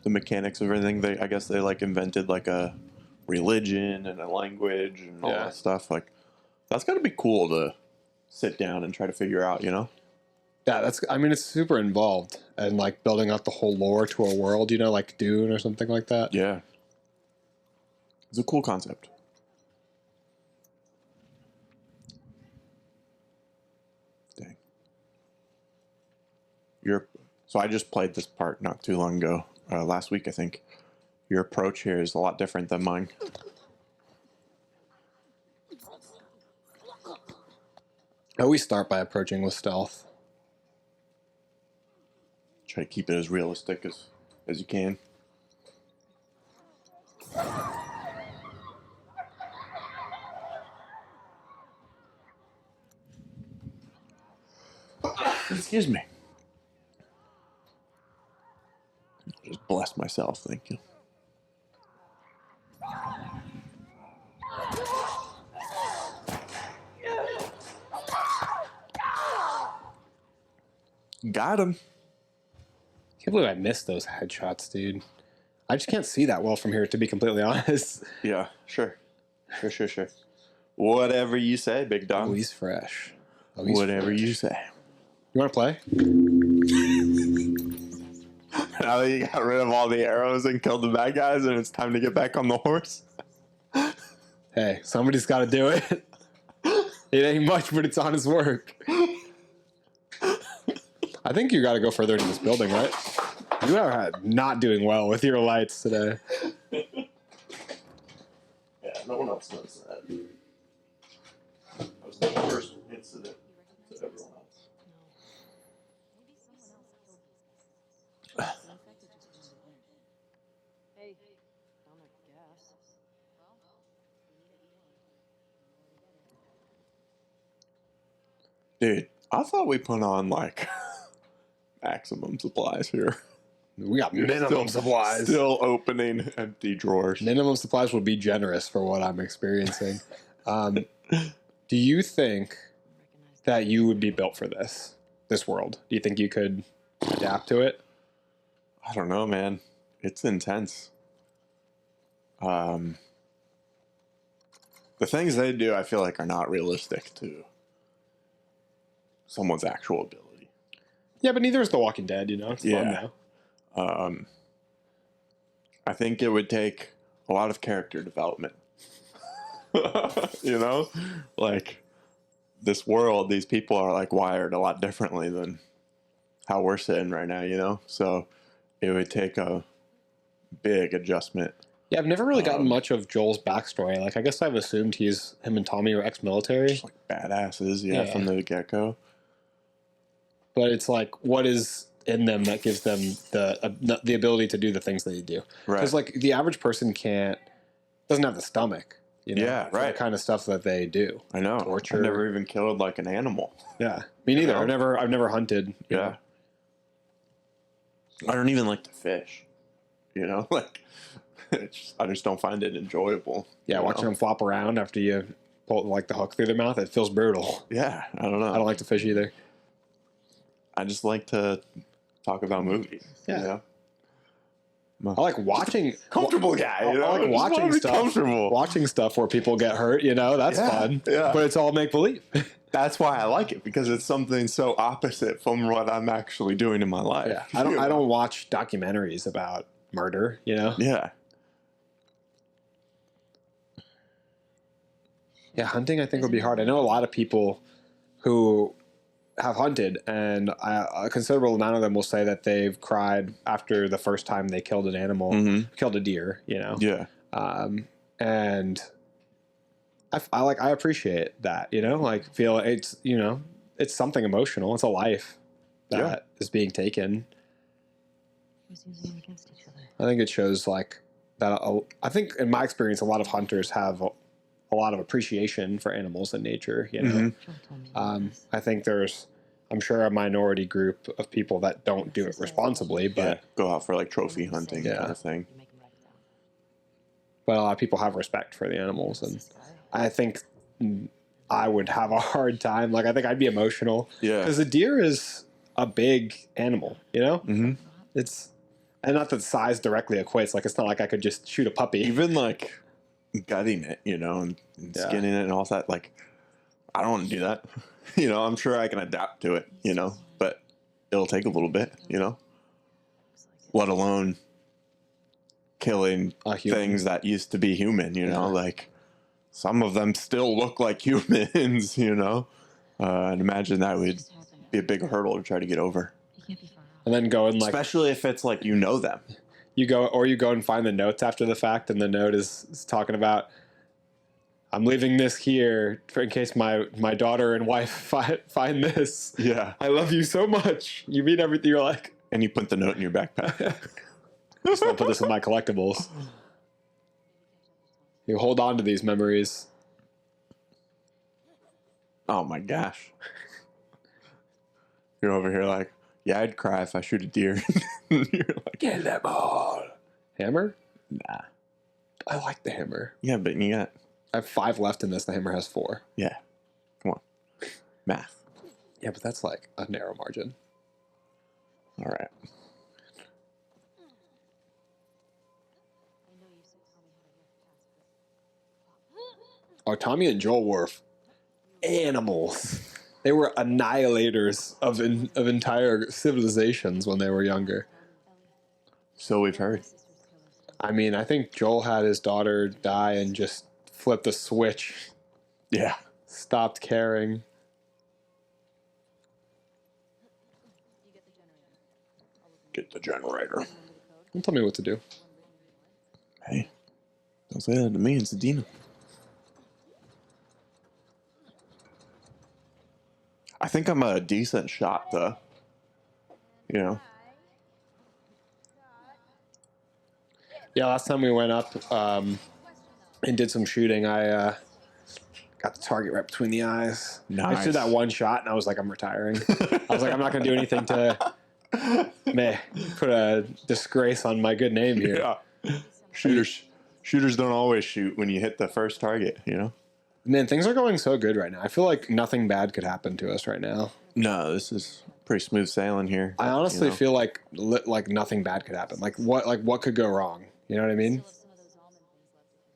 mechanics of everything. I guess they like invented like a religion and a language and all that stuff. Like that's got to be cool to sit down and try to figure out. Yeah, it's super involved, and like building out the whole lore to a world, like Dune or something like that. Yeah, it's a cool concept. Dang. So I just played this part not too long ago, last week I think. Your approach here is a lot different than mine. I always start by approaching with stealth. Try to keep it as realistic as you can. Excuse me. Just bless myself, thank you. Got him. I can't believe I missed those headshots, dude. I just can't see that well from here, to be completely honest. Yeah, sure. Sure. Whatever you say, big dog. Oh, he's fresh. Whatever you say. You want to play? Now that you got rid of all the arrows and killed the bad guys and it's time to get back on the horse. Hey, somebody's got to do it. It ain't much, but it's honest work. I think you got to go further into this building, right? You are not doing well with your lights today. Yeah, no one else knows that. That was the first incident to everyone else. Hey, I'm a guess. Dude, I thought we put on like maximum supplies here. We got minimum supplies. Still opening empty drawers. Minimum supplies would be generous for what I'm experiencing. Do you think that you would be built for this world? Do you think you could adapt to it? I don't know, man. It's intense. The things they do, I feel like, are not realistic to someone's actual ability. Yeah, but neither is The Walking Dead, It's fun now. I think it would take a lot of character development. Like this world, these people are like wired a lot differently than how we're sitting right now, so it would take a big adjustment. Yeah, I've never really gotten much of Joel's backstory. Like, I guess I've assumed him and Tommy are ex-military. Just like badasses, from the get-go. But it's like, what is in them that gives them the ability to do the things that they do? Right. Because like the average person doesn't have the stomach, You know, Yeah, for right. the kind of stuff that they do. I know. Torture. I've never even killed like an animal. Yeah, me neither. know? I've never hunted. you know. I don't even like to fish. You know, like I just don't find it enjoyable. Yeah, you watching know? them flop around after you pull like the hook through their mouth, it feels brutal. Yeah, I don't know. I don't like to fish either. I just like to talk about movies. Yeah. You know? I like watching Comfortable guy. You know? I like just wanna watching be stuff. comfortable. Watching stuff where people get hurt. You know, that's Yeah, fun. yeah. But it's all make believe. That's why I like it, because it's something so opposite from what I'm actually doing in my life. Yeah, I don't watch documentaries about murder. You know. Yeah. Yeah, hunting I think would be hard. I know a lot of people who have hunted, and a considerable amount of them will say that they've cried after the first time they killed an animal, killed a deer. You know. Yeah. And I appreciate that. You know, like feel it's it's something emotional. It's a life that is being taken. Who's using them against each other? I think it shows like that. I think in my experience, a lot of hunters have a lot of appreciation for animals and nature. You know, Joel told me about this. I think I'm sure a minority group of people that don't do it responsibly, Yeah. but Go out for like trophy hunting Yeah. kind of thing. You make him write it down. but a lot of people have respect for the animals, and This guy. I think I would have a hard time. Like I think I'd be emotional Yeah. because a deer is a big animal. You know, Mm-hmm. it's and not that size directly equates. Like it's not like I could just shoot a puppy. Even like gutting it, you know, and Yeah. skinning it and all that. Like, I don't want to do that. You know, I'm sure I can adapt to it, you know, but it'll take a little bit, you know, let alone killing A human. things that used to be human, you know, Yeah. like some of them still look like humans, you know. And imagine that would Just happened. be a big hurdle to try to get over, He can't be far off. And then go and like especially if it's like, you know, them. you go and find the notes after the fact, and the note is talking about I'm leaving this here in case my daughter and wife find this. Yeah. I love you so much. You mean everything. You're like, And you put the note in your backpack. just want to put this in my collectibles. You hold on to these memories. Oh my gosh. You're over here like, yeah, I'd cry if I shoot a deer. You're like, Get them all. Hammer? nah. I like the hammer. Yeah, but you got, I have 5 left in this. The hammer has 4. yeah. Come on. Math. Yeah, but that's like a narrow margin. All right. I know you said Tommy had a rough past, Oh, Tommy and Joel were animals. They were annihilators of entire civilizations when they were younger. So we've heard. I mean, I think Joel had his daughter die and just flipped the switch, Yeah. stopped caring. Get the generator. Don't tell me what to do. Hey, don't say that to me. It's Adina. I think I'm a decent shot, though. You know? Yeah, last time we went up and did some shooting, I got the target right between the eyes. I just did Nice. that one shot, and I was like, I'm retiring. I was like, I'm not going to do anything to put a disgrace on my good name here. Yeah. Shooters don't always shoot when you hit the first target, you know? Man, things are going so good right now. I feel like nothing bad could happen to us right now. No, this is pretty smooth sailing here. I honestly you know? feel like nothing bad could happen. Like what could go wrong? You know what I mean?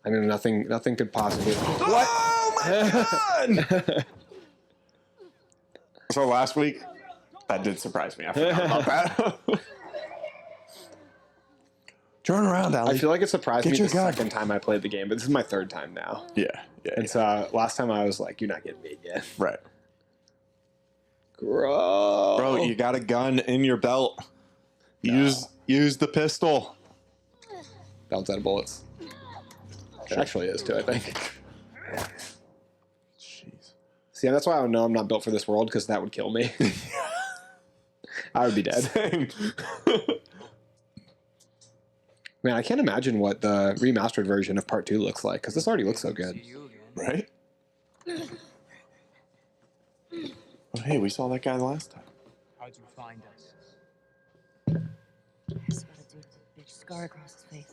I mean, nothing could possibly. What? Oh my god! So last week, that did surprise me. I forgot about that. Turn around, Allie. I feel like it surprised Get me your the gun. second time I played the game, but this is my 3rd time now. Yeah, yeah, And so last time I was like, "You're not getting me again." right. Bro, Bro, you got a gun in your belt. Use the pistol. Belt's out of bullets. It actually is too, I think. Jeez. See, that's why I know I'm not built for this world, because that would kill me. I would be dead. Same. Man, I can't imagine what the remastered version of Part 2 looks like, because this already looks so good. Right? Oh, hey, we saw that guy last time. How'd you find us? Just got a dude with a big scar across his face.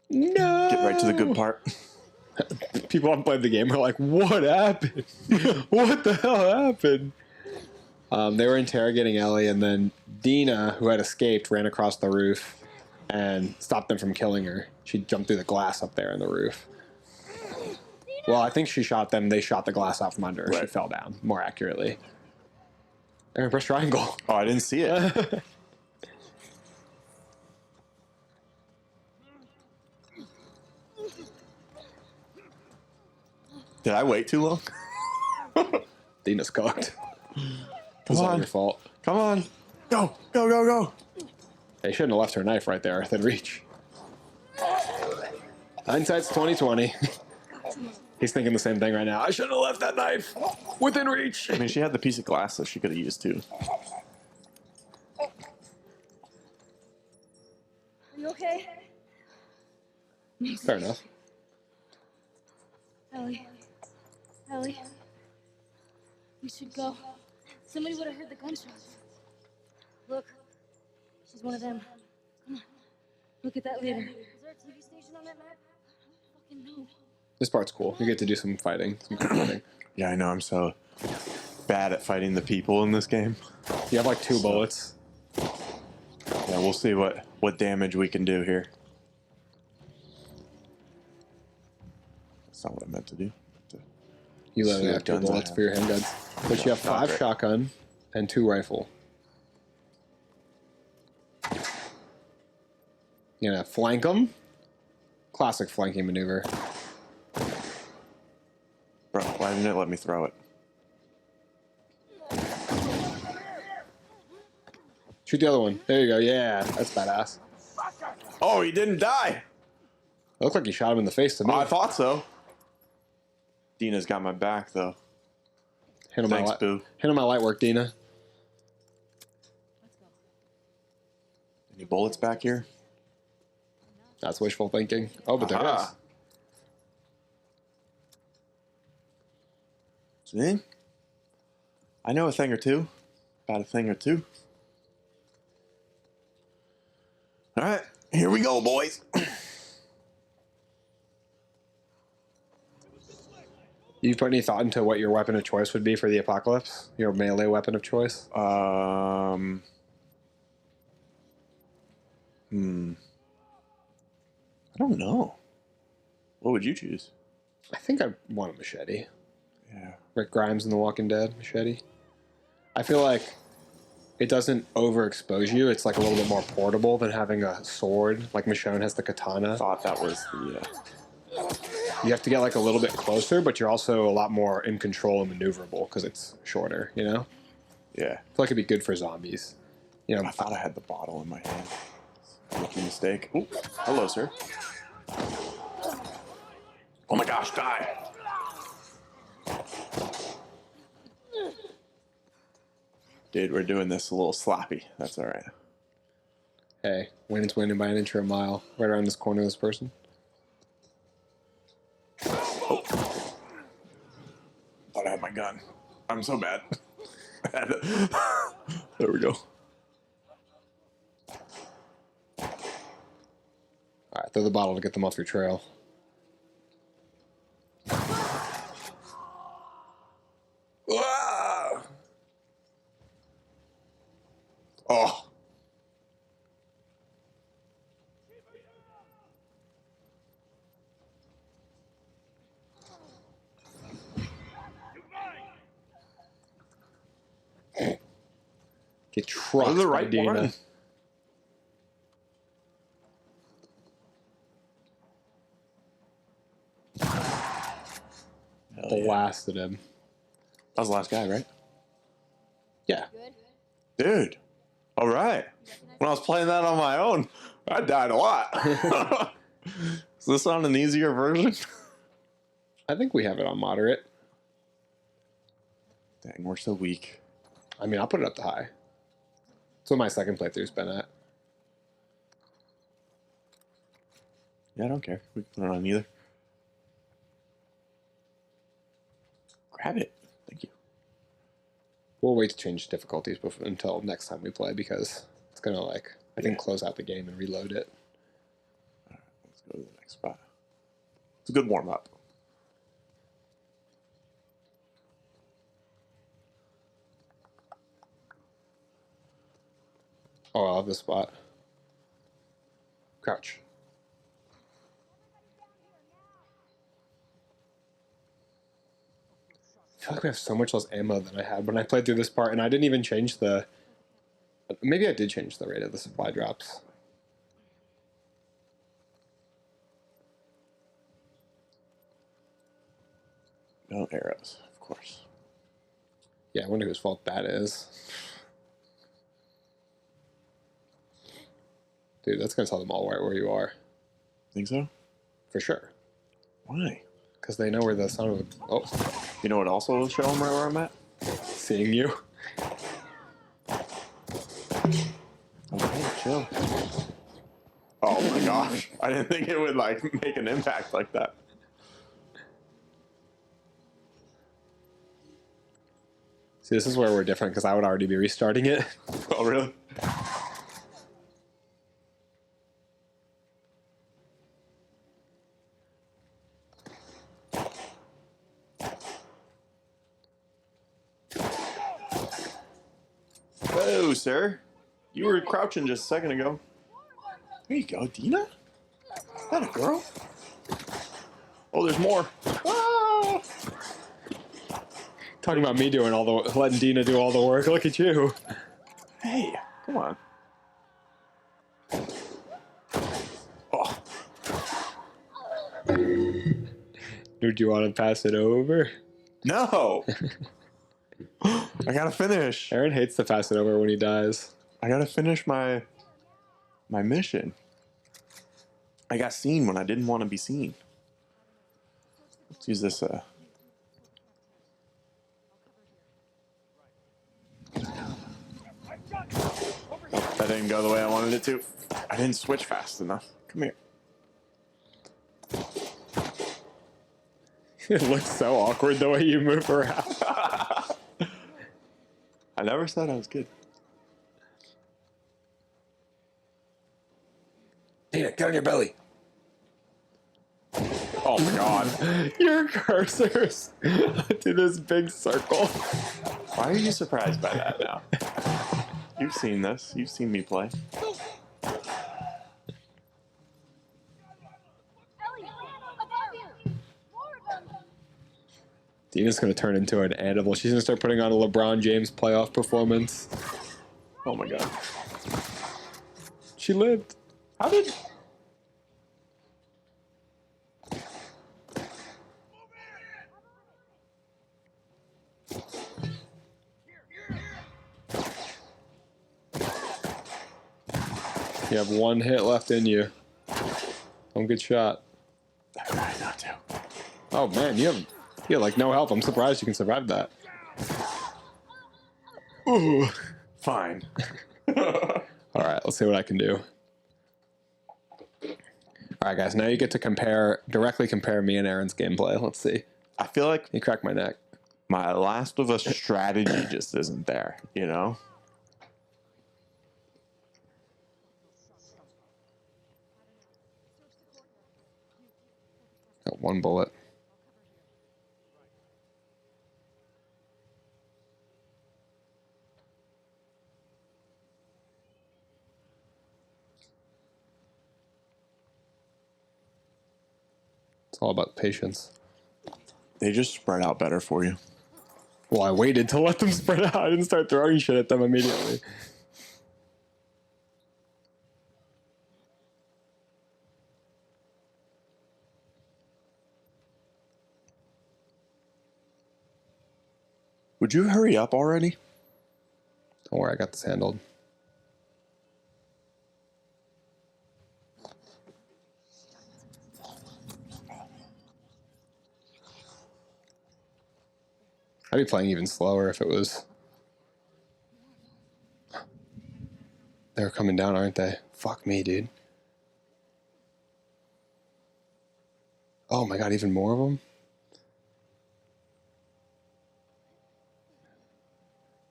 No! Get right to the good part. People haven't played the game are like, what happened? What the hell happened? They were interrogating Ellie, and then Dina, who had escaped, ran across the roof and stopped them from killing her. She jumped through the glass up there in the roof. Well, I think she shot them. They shot the glass out from under her. She Right. fell down, more accurately. Aaron, press triangle. Oh, I didn't see it. Did I wait too long? Dina's cooked. Come It's not on. your fault. Come on. Go, go, go, go. They shouldn't have left her knife right there within reach. Hindsight's 2020. He's thinking the same thing right now. I shouldn't have left that knife within reach. I mean, she had the piece of glass that she could have used too. Are you okay? Fair enough. Ellie. Ellie. We should go. Somebody would have heard the gunshots. Look. She's one of them. Come on. Look at that later. Is there a TV station on that map? I don't fucking know. This part's cool. You get to do some fighting, some competing. Yeah, I know. I'm so bad at fighting the people in this game. You have like 2 bullets. Yeah, we'll see what damage we can do here. That's not what I meant to do. You literally See have what 2 guns I bullets have. for your handguns. But you have 5 great. shotgun and 2 rifle. You know, flank them. Classic flanking maneuver. Bro, why didn't it let me throw it? Shoot the other one. There you go. Yeah, that's badass. Oh, he didn't die. It looked like you shot him in the face to me. Oh, I thought so. Dina's got my back, though. Handle Thanks, my Boo. handle my light work, Dina. Let's go. Any bullets back here? That's wishful thinking. Oh, but there is. Aha. See? I know a thing or two. About a thing or two. All right, here we go, boys. You put any thought into what your weapon of choice would be for the apocalypse? Your melee weapon of choice? I don't know. What would you choose? I think I want a machete. Yeah. Rick Grimes in The Walking Dead machete. I feel like it doesn't overexpose you. It's like a little bit more portable than having a sword. Like Michonne has the katana. Thought that was the. You have to get like a little bit closer, but you're also a lot more in control and maneuverable because it's shorter, you know? Yeah. I feel like it'd be good for zombies. You know, I thought I had the bottle in my hand. Rookie mistake. Ooh, hello, sir. Oh my gosh, die. Dude, we're doing this a little sloppy. That's all right. hey, win's winning by an inch or a mile. Right around this corner of this person. Oh. Thought I had my gun. I'm so bad. There we go. All right, throw the bottle to get them off your trail. Ah! Oh. Get trucked Was the by right Dina. one? Hell yeah. Blasted him. That was the last guy, right? Yeah. Good? Dude. All right. When I was playing that on my own, I died a lot. Is this on an easier version? I think we have it on moderate. Dang, we're so weak. I mean, I'll put it up to high. That's what my second playthrough's been at. Yeah, I don't care. We can put it on either. Grab it. Thank you. We'll wait to change difficulties until next time we play because it's gonna I think close out the game and reload it. All right, let's go to the next spot. It's a good warm up. Oh, I love this spot. Crouch. I feel like we have so much less ammo than I had when I played through this part, and I didn't even change the... Maybe I did change the rate of the supply drops. No arrows, of course. Yeah, I wonder whose fault that is. Dude, that's going to tell them all right where you are. Think so? For sure. Why? Because they know where the son of a... Oh, You know what also will show them right where I'm at? seeing you. Okay, chill. Oh my gosh. I didn't think it would make an impact like that. See, this is where we're different because I would already be restarting it. Oh, really? Whoa, sir. You were crouching just a second ago. There you go, Dina. Is that a girl? Oh, there's more. Ah! Talking about me doing letting Dina do all the work. Look at you. Hey, come on. Oh, Do you want to pass it over? no. I gotta finish. Aaron hates to pass it over when he dies. I gotta finish my mission. I got seen when I didn't want to be seen. Let's use this. That didn't go the way I wanted it to. I didn't switch fast enough. Come here. It looks so awkward the way you move around. I never said I was good. Dina, get on your belly. Oh my god. Your cursors to this big circle. Why are you surprised by that now? You've seen this. You've seen me play. Dina's going to turn into an animal. She's going to start putting on a LeBron James playoff performance. Oh my god. She lived. How did... You have one hit left in you. One good shot. I tried not to. Oh man, you have like no health. I'm surprised you can survive that. Ooh. Fine. All right, let's see what I can do. All right, guys. Now you get to directly compare me and Aaron's gameplay. Let's see. I feel like He cracked my neck. my Last of Us strategy just isn't there, you know? Got one bullet. It's all about patience. They just spread out better for you. Well, I waited to let them spread out. I didn't start throwing shit at them immediately. Would you hurry up already? Don't worry, I got this handled. I'd be playing even slower if it was... They're coming down, aren't they? Fuck me, dude. Oh my god, even more of them?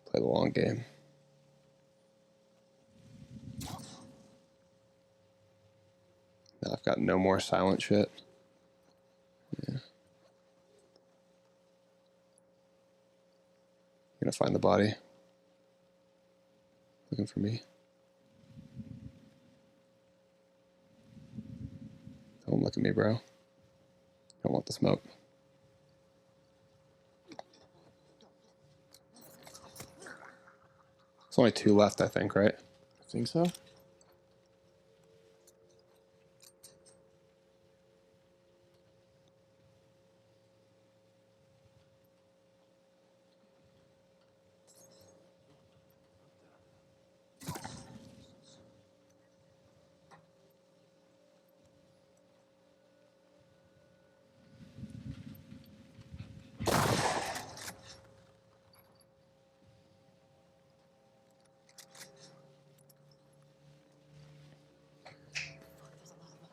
Play the long game. Now I've got no more silent shit. Yeah. Gonna find the body. Looking for me. Don't look at me, bro. Don't want the smoke. There's only 2 left, I think, right? I think so.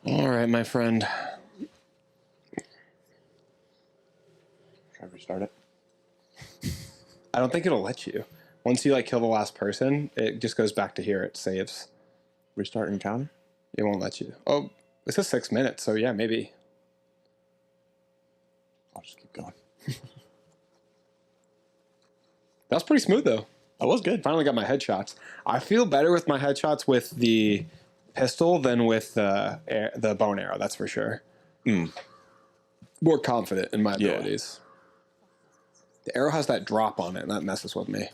All right, my friend. Try to restart it. I don't think it'll let you. Once you like kill the last person, it just goes back to here. It saves. Restart encounter? It won't let you. Oh, it says 6 minutes, so yeah, maybe. I'll just keep going. That was pretty smooth, though. That was good. Finally got my headshots. I feel better with my headshots with the pistol than with the bow and arrow, that's for sure. More confident in my abilities. The arrow has that drop on it, and that messes with me.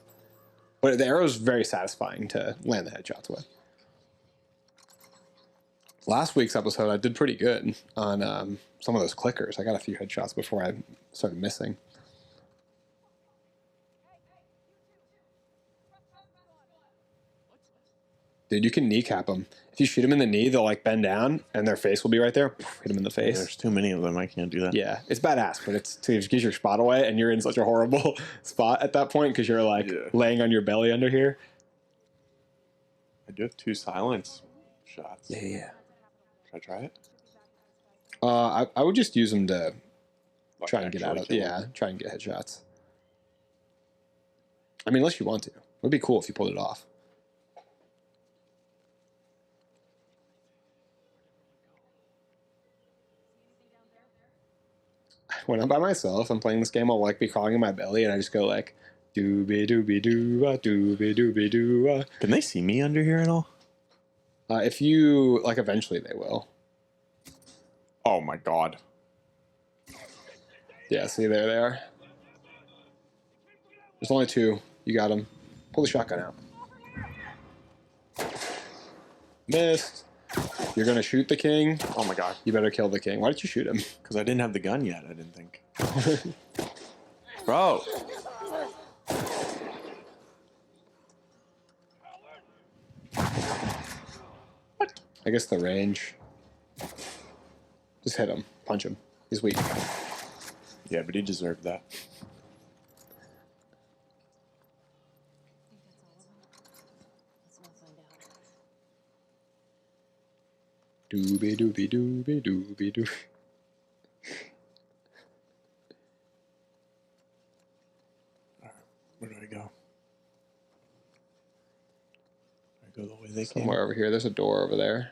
But the arrow is very satisfying to land the headshots with. Last week's episode, I did pretty good on some of those clickers. I got a few headshots before I started missing. Dude, you can kneecap them. If you shoot them in the knee, they'll like bend down, and their face will be right there. Hit them in the face. There's too many of them. I can't do that. Yeah, it's badass, but it's to get your spot away, and you're in such a horrible spot at that point because you're like laying on your belly under here. I do have 2 silence shots. Yeah. Should I try it? I would just use them to Like try and get out of actually kill try and get headshots. I mean, unless you want to. It would be cool if you pulled it off. When I'm by myself, I'm playing this game, I'll like be crawling in my belly, and I just go like, doobie doobie doo, doobie doobie doo. Can they see me under here at all? If you like, eventually they will. Oh my god. Yeah, see, there they are. There's only 2. You got them. Pull the shotgun out. Missed. You're gonna shoot the king. Oh my god. You better kill the king. Why did you shoot him? Because I didn't have the gun yet, I didn't think. Bro. What? I guess the range. Just hit him. Punch him. He's weak. Yeah, but he deserved that. Doobie doobie doobie doobie doo. Where do I go? I go the way they Somewhere over here. There's a door over there.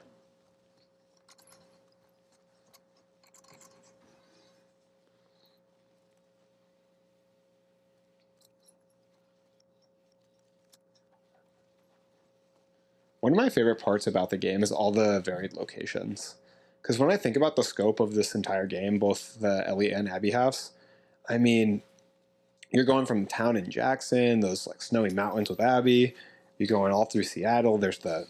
One of my favorite parts about the game is all the varied locations. Because when I think about the scope of this entire game, both the Ellie and Abby house, I mean, you're going from town in Jackson, those like snowy mountains with Abby. You're going all through Seattle. There's the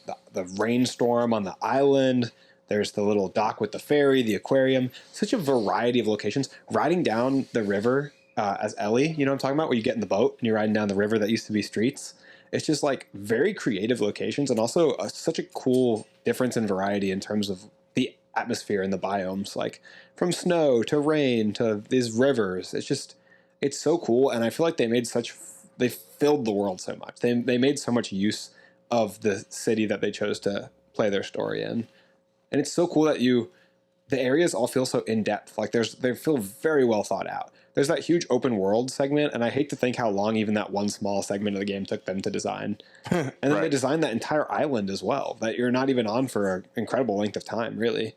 rainstorm on the island. There's the little dock with the ferry, the aquarium. Such a variety of locations. Riding down the river as Ellie, you know what I'm talking about? Where you get in the boat and you're riding down the river that used to be streets. It's just like very creative locations and also such a cool difference in variety in terms of the atmosphere and the biomes, like from snow to rain to these rivers. It's so cool. And I feel like they filled the world so much. They made so much use of the city that they chose to play their story in. And it's so cool that the areas all feel so in depth. Like they feel very well thought out. There's that huge open world segment, and I hate to think how long even that one small segment of the game took them to design. And then they designed that entire island as well, that you're not even on for an incredible length of time, really.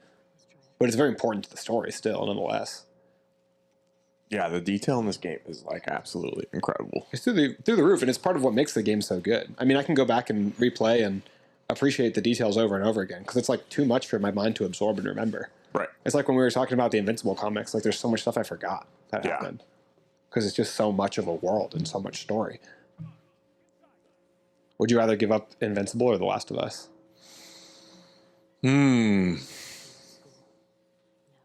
But it's very important to the story still, nonetheless. Yeah, the detail in this game is like absolutely incredible. It's through the roof, and it's part of what makes the game so good. I mean, I can go back and replay and appreciate the details over and over again because it's like too much for my mind to absorb and remember. Right. It's like when we were talking about the Invincible comics, like there's so much stuff I forgot that happened because it's just so much of a world and so much story. Would you rather give up Invincible or The Last of Us?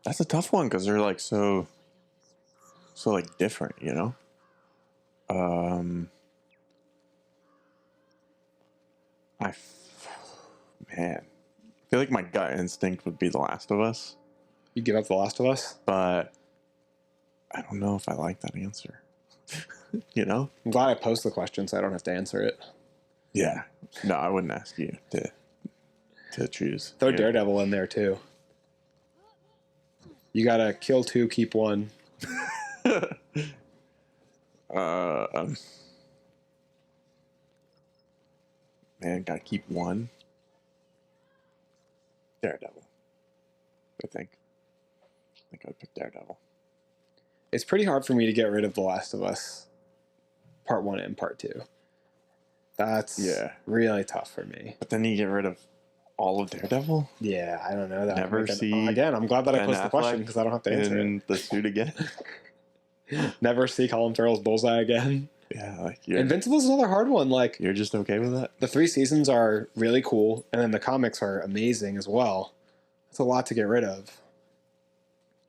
That's a tough one because they're like so like different, you know? Man, I feel like my gut instinct would be The Last of Us. You give up The Last of Us? But I don't know if I like that answer. You know? I'm glad I posed the question so I don't have to answer it. Yeah. No, I wouldn't ask you to choose. Throw Daredevil in there too. You gotta kill 2, keep 1. Man, gotta keep 1. Daredevil. I think I'd pick Daredevil. It's pretty hard for me to get rid of The Last of Us Part 1 and Part 2. That's really tough for me. But then you get rid of all of Daredevil? Yeah, I don't know that. Never see again, I'm glad that I Ben posed the question Affleck because I don't have to answer in the suit again? it. Never see Colin Farrell's Bullseye again. Yeah, like Invincible's another hard one. Like you're just okay with that? The 3 seasons are really cool, and then the comics are amazing as well. It's a lot to get rid of.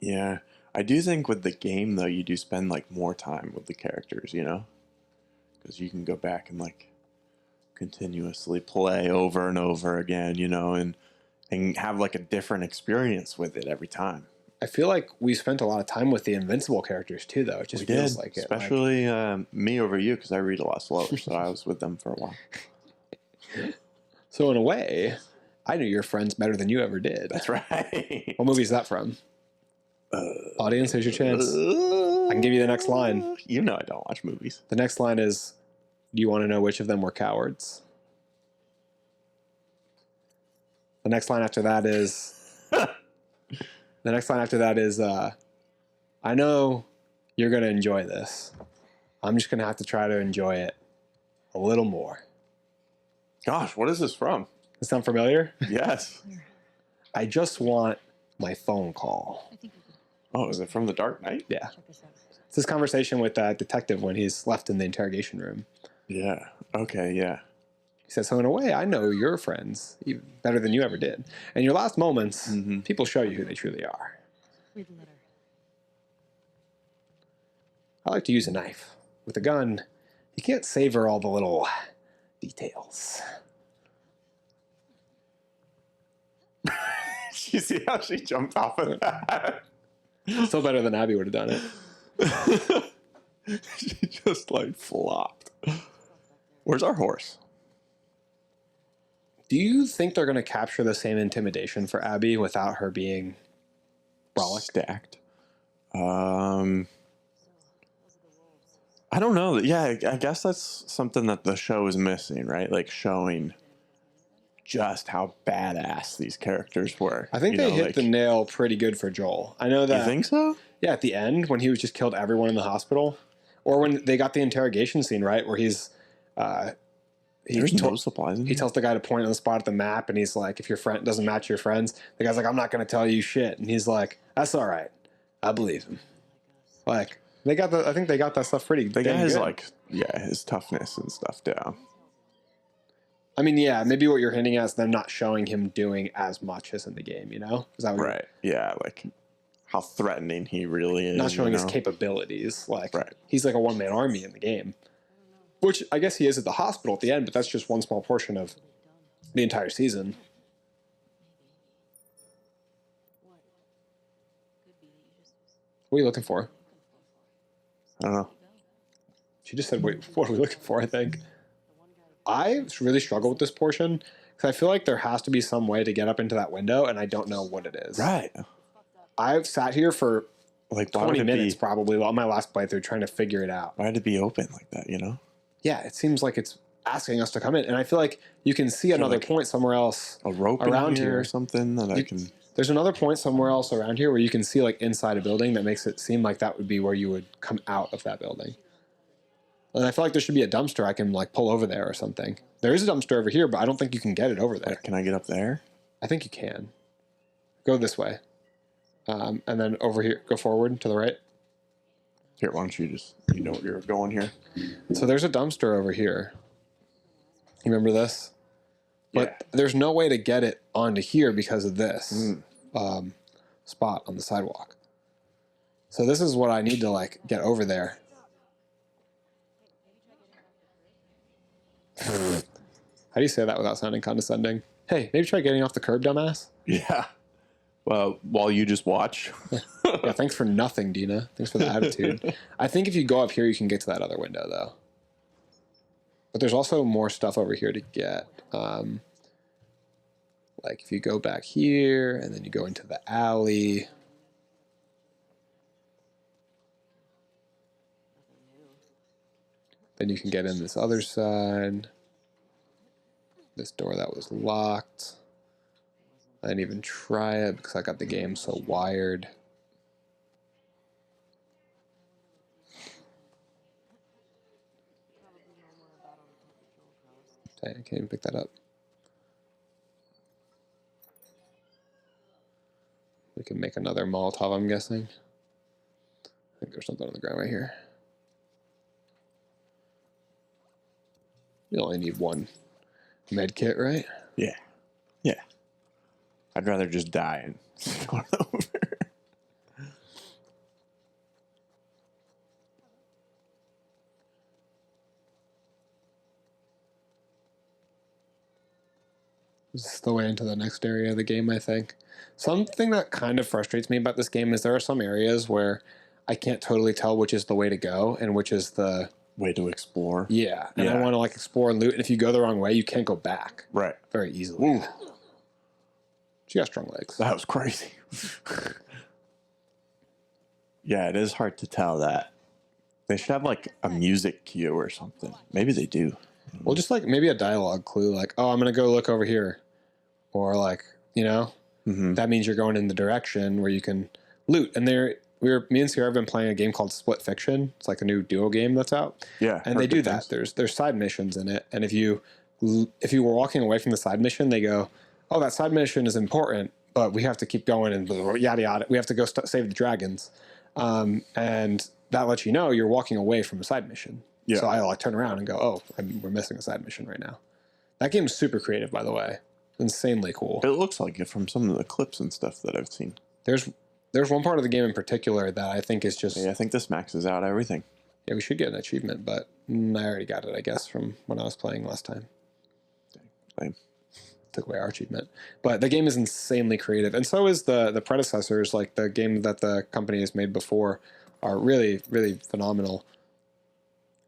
Yeah. I do think with the game, though, you do spend, like, more time with the characters, you know? Because you can go back and, like, continuously play over and over again, you know, and have, like, a different experience with it every time. I feel like we spent a lot of time with the Invincible characters, too, though. It just feels like it. Especially me over you, because I read a lot slower, so I was with them for a while. So, in a way, I knew your friends better than you ever did. That's right. What movie is that from? Audience, here's your chance. I can give you the next line. You know I don't watch movies. The next line is, do you want to know which of them were cowards? The next line after that is... I know you're going to enjoy this. I'm just going to have to try to enjoy it a little more. Gosh, what is this from? Does that sound familiar? Yes. I just want my phone call. Oh, is it from The Dark Knight? Yeah. It's this conversation with that detective when he's left in the interrogation room. Yeah. Okay, yeah. He says, so in a way, I know your friends even better than you ever did. And your last moments, people show you who they truly are. Read the letter. I like to use a knife. With a gun, you can't savor all the little details. You see how she jumped off of that? Still better than Abby would have done it. She just like flopped. Where's our horse? Do you think they're going to capture the same intimidation for Abby without her being brolic? Stacked. I don't know. Yeah, I guess that's something that the show is missing, right? Like showing just how badass these characters were. I think they hit the nail pretty good for Joel. I know that. You think so? Yeah, at the end when he was just killed everyone in the hospital, or when they got the interrogation scene, right, where he's there's no supplies in he tells the guy to point on the spot at the map, and he's like, if your friend doesn't match your friends, the guy's like, I'm not going to tell you shit, and he's like, that's all right, I believe him. Like I think they got that stuff pretty. The guy has good. like his toughness and stuff down. I mean, yeah, maybe what you're hinting at is them not showing him doing as much as in the game, you know? Is that what right? Yeah, like how threatening he really is. Not showing his capabilities. Like, right. He's like a one-man army in the game. Which I guess he is at the hospital at the end, but that's just one small portion of the entire season. What are you looking for? I don't know. She just said, wait, what are we looking for, I think? I really struggle with this portion because I feel like there has to be some way to get up into that window, and I don't know what it is. Right. I've sat here for Like 20 minutes probably on my last playthrough trying to figure it out. Why'd it be open like that, you know? Yeah, it seems like it's asking us to come in, and I feel like you can see another like point somewhere else A rope around in here here or something that I can... There's another point somewhere else around here where you can see like inside a building that makes it seem like that would be where you would come out of that building. And I feel like there should be a dumpster I can like pull over there or something. There is a dumpster over here, but I don't think you can get it over there. Can I get up there? I think you can. Go this way. And then over here, go forward to the right. Here, why don't you just... You know where you're going here? So there's a dumpster over here. You remember this? But there's no way to get it onto here because of this spot on the sidewalk. So this is what I need to like get over there. How do you say that without sounding condescending? Hey, maybe try getting off the curb, dumbass. Yeah. Well, while you just watch. Yeah, thanks for nothing, Dina. Thanks for the attitude. I think if you go up here, you can get to that other window, though. But there's also more stuff over here to get. Like if you go back here, and then you go into the alley. Then you can get in this other side. This door that was locked. I didn't even try it because I got the game so wired. Dang, I can't even pick that up. We can make another Molotov, I'm guessing. I think there's something on the ground right here. You only need one med kit, right? Yeah. Yeah. I'd rather just die and start over. This is the way into the next area of the game, I think. Something that kind of frustrates me about this game is there are some areas where I can't totally tell which is the way to go and which is the way to explore. Yeah, and I want to like explore and loot, and if you go the wrong way, you can't go back. Right. Very easily. Ooh. She got strong legs. That was crazy. Yeah, it is hard to tell that. They should have like a music cue or something. Maybe they do. Well, just like maybe a dialogue clue, like, oh, I'm going to go look over here. Or like, you know, that means you're going in the direction where you can loot. And me and Sierra have been playing a game called Split Fiction. It's like a new duo game that's out. Yeah. And they do that. There's side missions in it. And if you were walking away from the side mission, they go, oh, that side mission is important, but we have to keep going and yada yada. We have to go save the dragons. And that lets you know you're walking away from a side mission. Yeah. So I like turn around and go, oh, we're missing a side mission right now. That game's super creative, by the way. Insanely cool. It looks like it from some of the clips and stuff that I've seen. There's one part of the game in particular that I think is just... Yeah, I think this maxes out everything. Yeah, we should get an achievement, but I already got it, I guess, from when I was playing last time. Lame. Took away our achievement. But the game is insanely creative. And so is the predecessors, like the game that the company has made before, are really, really phenomenal.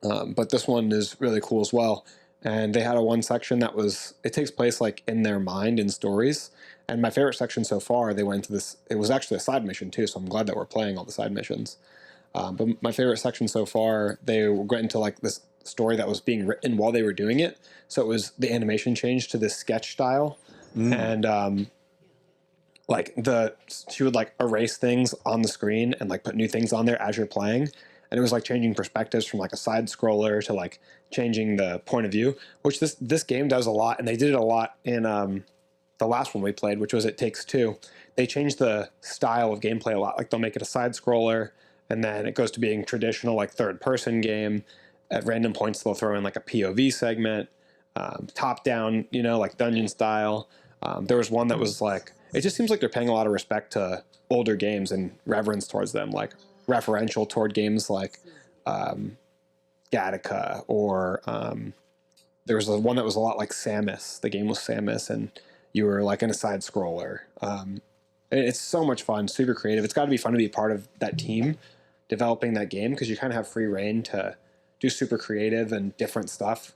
But this one is really cool as well. And they had one section it takes place like in their mind in stories. And my favorite section so far, they went to this, it was actually a side mission too, so I'm glad that we're playing all the side missions. But my favorite section so far, they went into like this story that was being written while they were doing it. So it was, the animation changed to this sketch style. And she would like erase things on the screen and like put new things on there as you're playing. And it was like changing perspectives from like a side scroller to like changing the point of view, which this game does a lot. And they did it a lot in the last one we played, which was It Takes Two. They changed the style of gameplay a lot. Like they'll make it a side scroller, and then it goes to being traditional like third person game. At random points, they'll throw in like a POV segment, top down, you know, like dungeon style. There was one that was like, it just seems like they're paying a lot of respect to older games and reverence towards them, like referential toward games like Gattaca, or there was one that was a lot like Samus. The game was Samus, and you were like in a side scroller. It's so much fun, super creative. It's got to be fun to be part of that team developing that game, because you kind of have free reign to do super creative and different stuff.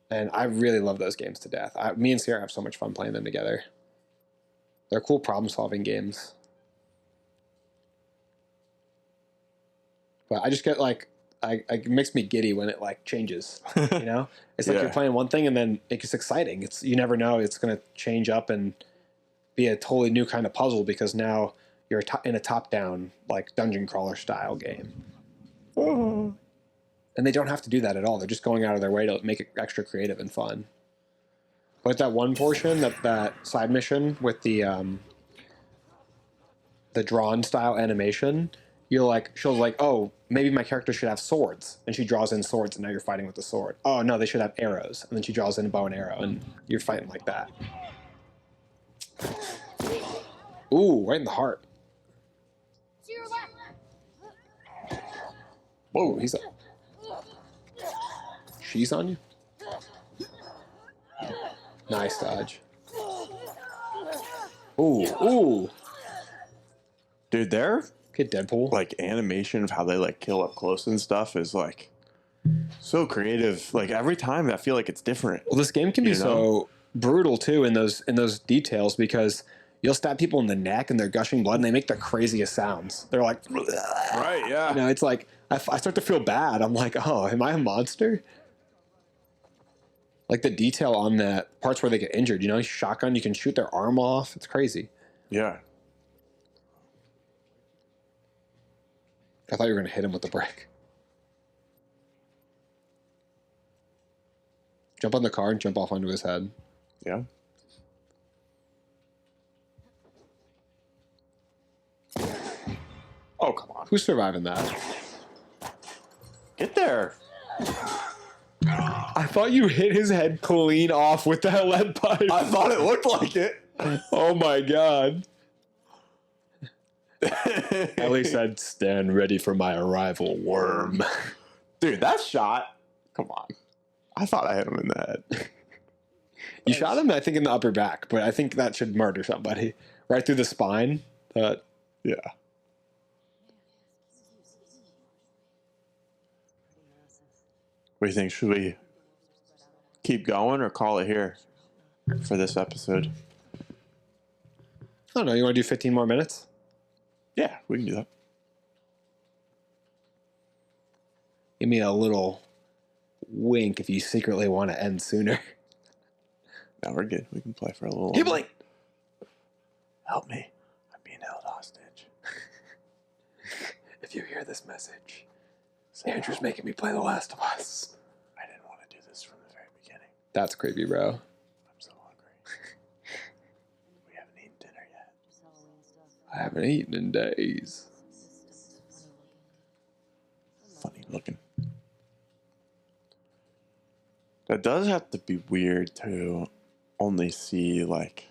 And I really love those games to death. Me and Sierra have so much fun playing them together. They're cool problem-solving games. But I just get like, it makes me giddy when it like changes. You know, it's like Yeah. you're playing one thing and then it's exciting. It's you never know it's going to change up and be a totally new kind of puzzle because now you're in a top-down like dungeon crawler style game. Oh. And they don't have to do that at all. They're just going out of their way to make it extra creative and fun. Like that one portion, that side mission with the drawn style animation, she'll like, oh, maybe my character should have swords, and she draws in swords, and now you're fighting with the sword. Oh no, they should have arrows, and then she draws in a bow and arrow, and you're fighting like that. Ooh, right in the heart. To your left. Whoa, she's on you. Nice dodge. Ooh. Dude, their Get Deadpool. like animation of how they like kill up close and stuff is like so creative. Like every time I feel like it's different. Well, this game can be so brutal too in those details because you'll stab people in the neck and they're gushing blood and they make the craziest sounds. They're like, Right, yeah. you know, it's like I start to feel bad. I'm like, oh, am I a monster? Like the detail on the parts where they get injured. You know, shotgun, you can shoot their arm off. It's crazy. Yeah. I thought you were going to hit him with the brick. Jump on the car and jump off onto his head. Yeah. Oh, come on. Who's surviving that? Get there. I thought you hit his head clean off with that lead pipe. I thought it looked like it. Oh my god. Ellie said, stand ready for my arrival, worm. Dude, that shot. Come on. I thought I hit him in the head. You shot him, I think, in the upper back, but I think that should murder somebody. Right through the spine. Yeah. What do you think? Should we keep going or call it here for this episode? I don't know, you want to do 15 more minutes? Yeah, we can do that. Give me a little wink if you secretly want to end sooner. No, we're good. We can play for a little Hey, longer. Blake! Help me. I'm being held hostage. If you hear this message, Andrew's making me play The Last of Us. I didn't want to do this from the very beginning. That's creepy, bro. I'm so hungry. We haven't eaten dinner yet. I haven't eaten in days. Funny looking. That does have to be weird to only see like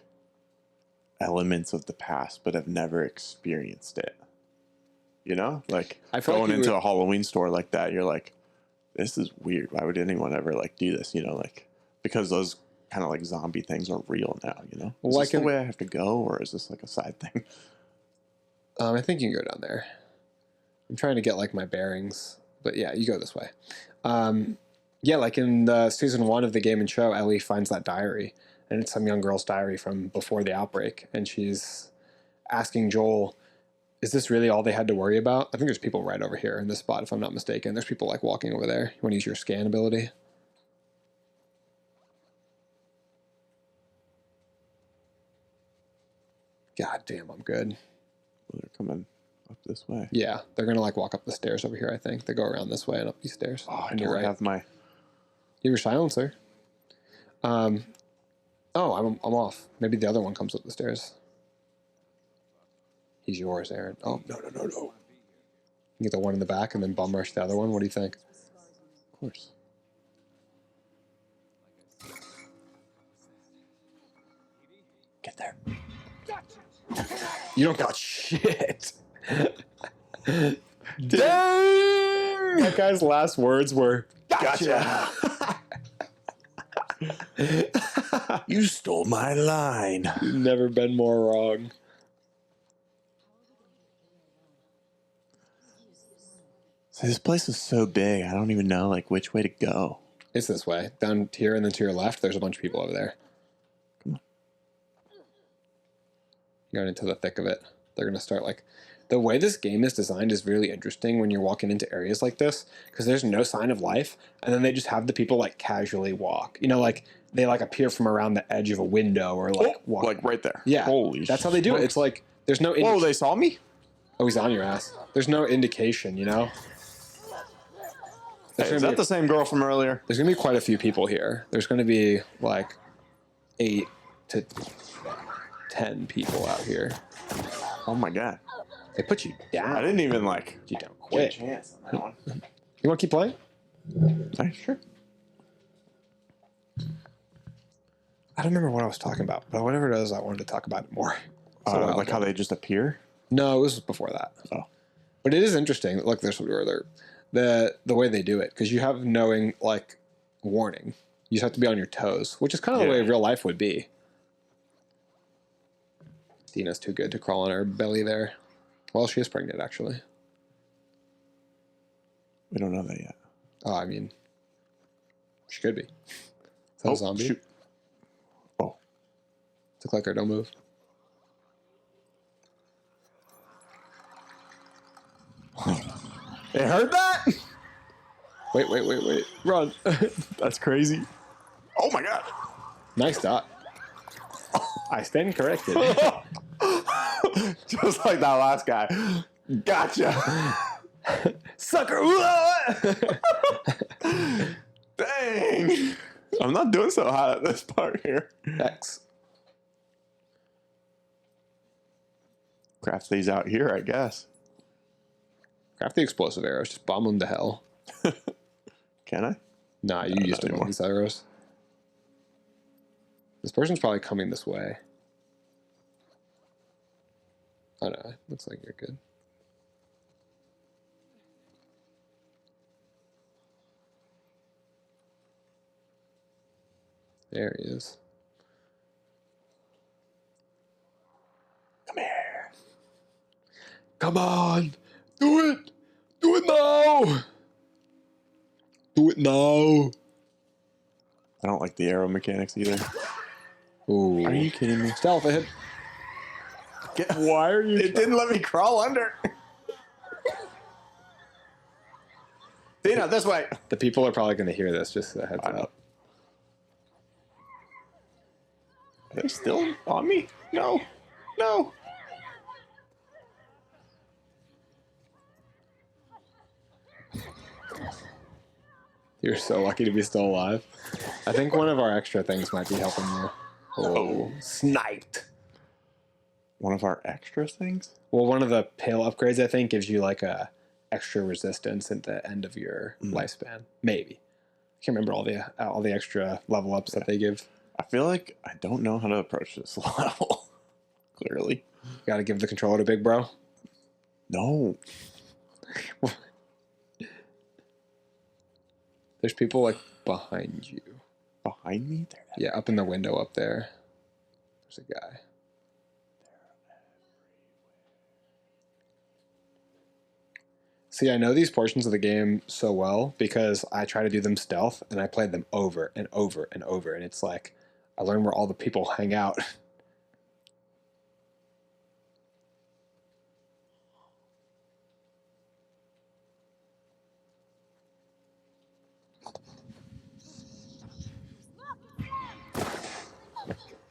elements of the past but have never experienced it. You know? Like I feel like going you into would- a Halloween store like that, you're like, this is weird. Why would anyone ever like do this? You know, like because those kind of like zombie things are real now, you know? Is Like this the in- way I have to go or is this like a side thing? I think you can go down there. I'm trying to get like my bearings, but yeah, you go this way. Yeah, like in the season 1 of the game and show, Ellie finds that diary, and it's some young girl's diary from before the outbreak, and she's asking Joel, "Is this really all they had to worry about?" I think there's people right over here in this spot, if I'm not mistaken. There's people like walking over there. You want to use your scan ability? God damn, I'm good. Well, they're coming up this way. Yeah, they're gonna like walk up the stairs over here. I think they go around this way and up these stairs. Oh, I And you're don't right. have my. Give your silencer. Oh, I'm off. Maybe the other one comes up the stairs. He's yours, Aaron. Oh, no. You get the one in the back and then bum rush the other one. What do you think? Of course. Get there. You don't got shit. Dang! That guy's last words were, Gotcha. You stole my line. "You've never been more wrong." So this place is so big. I don't even know like which way to go. It's this way. Down here and then to your left, there's a bunch of people over there. Come on. You're into the thick of it. They're going to start like... The way this game is designed is really interesting when you're walking into areas like this, because there's no sign of life, and then they just have the people like casually walk. You know, like they like appear from around the edge of a window or like walk. Like right there. Yeah. Holy That's how they do it. It's like there's no... Whoa, they saw me? Oh, he's on your ass. There's no indication, you know? Hey, is that the same girl from earlier? There's going to be quite a few people here. There's going to be like 8 to 10 people out here. Oh my god. They put you down. I didn't even like You don't get a quit. chance on that one. You want to keep playing? Hey, sure. I don't remember what I was talking about, but whatever it is, I wanted to talk about it more. Like how they just appear? No, it was before that. Oh. But it is interesting. Look, there's the way they do it, because you have knowing like warning. You just have to be on your toes, which is kind of the way real life would be. Dina's too good to crawl on her belly there. Well, she is pregnant, actually. We don't know that yet. Oh, I mean, she could be. Is that a zombie? Shoot. Oh. It's a clicker. Don't move. It heard that? Wait. Run. That's crazy. Oh my god. Nice dot. I stand corrected. Just like that last guy. Gotcha. Sucker. Dang. I'm not doing so hot at this part here. X. Craft these out here, I guess. Craft the explosive arrows. Just bomb them to hell. Can I? Nah, you No, used to not bomb these arrows. This person's probably coming this way. Oh no, looks like you're good. There he is. Come here. Come on! Do it! Do it now! Do it now! I don't like the arrow mechanics either. Ooh. Are you kidding me? Stealth, it hit. Why are you... It didn't let me crawl under. Dina, this way. The people are probably going to hear this, just a heads up. Are they still on me? No. No. You're so lucky to be still alive. I think one of our extra things might be helping you. Oh, sniped. One of our extra things? Well, one of the pale upgrades, I think, gives you like a extra resistance at the end of your lifespan. Maybe. I can't remember all the extra level ups that they give. I feel like I don't know how to approach this level. Clearly. You got to give the controller to Big Bro. No. There's people like behind you. Behind me? There. Yeah, up in the window up there. There's a guy. See, I know these portions of the game so well because I try to do them stealth and I played them over and over and over. And it's like, I learned where all the people hang out.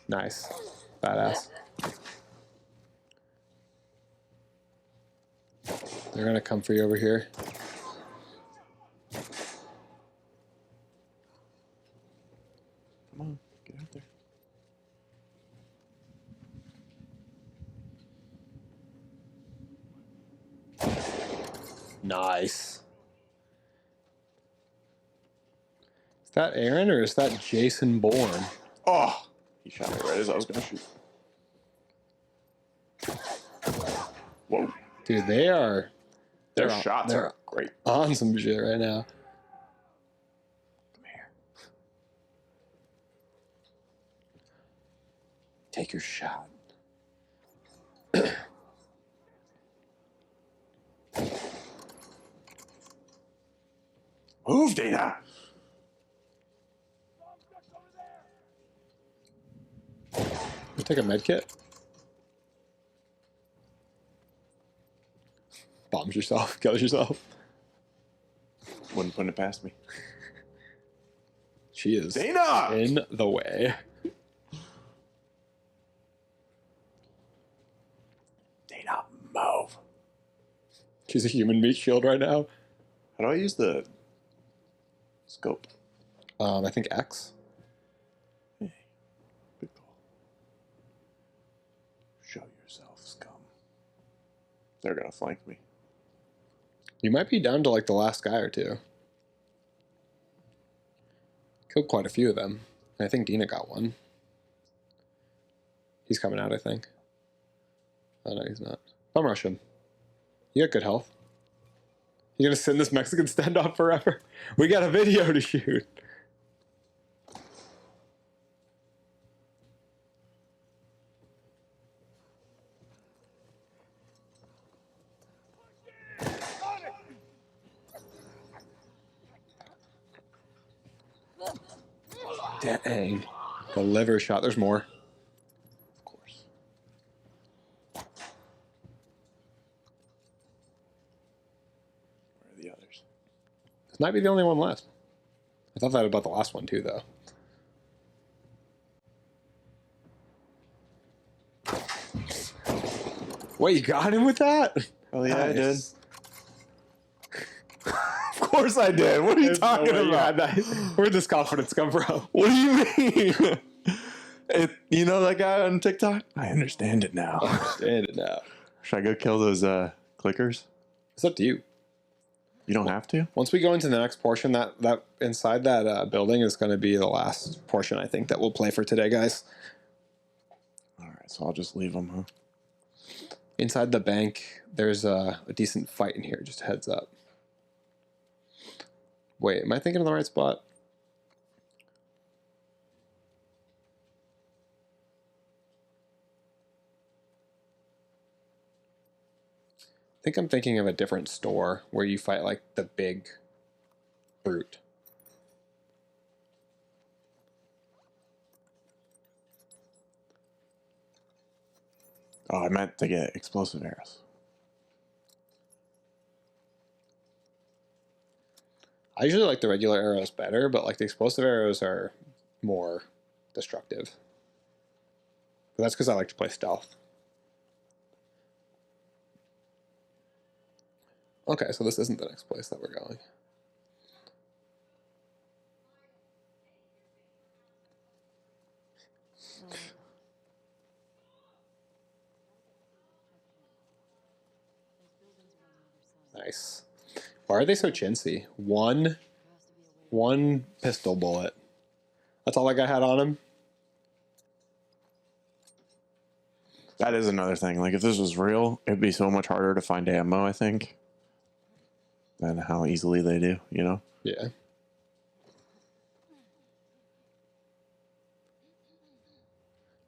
Nice. Badass. They're going to come for you over here. Come on. Get out there. Nice. Is that Arron or is that Jason Bourne? Oh! He shot me right as I was going to shoot. Whoa. Dude, their shots are great. On some shit right now. Come here. Take your shot. Move, Dana! You take a med kit. Bombs yourself, kills yourself. Wouldn't put it past me. She is Dana! in the way. Dana, move. She's a human meat shield right now. How do I use the scope? I think X. Hey, good call. Show yourself, scum. They're gonna flank me. You might be down to like the last guy or two. Killed quite a few of them. I think Dina got one. He's coming out, I think. Oh, no, he's not. Bum rush him. You got good health. You gonna send this Mexican standoff forever? We got a video to shoot. Dang. The liver shot. There's more. Of course. Where are the others? This might be the only one left. I thought that about the last one too, though. Wait, you got him with that? Oh yeah, I did. Nice. Of course I did. What are you There's no talking way you about? had that. Where'd this confidence come from? What do you mean? You know that guy on TikTok? I understand it now. I understand it now. Should I go kill those clickers? It's up to you. You don't have to? Once we go into the next portion, that inside that building is going to be the last portion, I think, that we'll play for today, guys. All right, so I'll just leave them, huh? Inside the bank, there's a decent fight in here. Just a heads up. Wait, am I thinking of the right spot? I think I'm thinking of a different store where you fight like the big brute. Oh, I meant to get explosive arrows. I usually like the regular arrows better, but like the explosive arrows are more destructive. But that's because I like to play stealth. Okay, so this isn't the next place that we're going. Nice. Why are they so chintzy? One pistol bullet. That's all that guy had on him? That is another thing. Like, if this was real, it'd be so much harder to find ammo, I think, than how easily they do, you know? Yeah.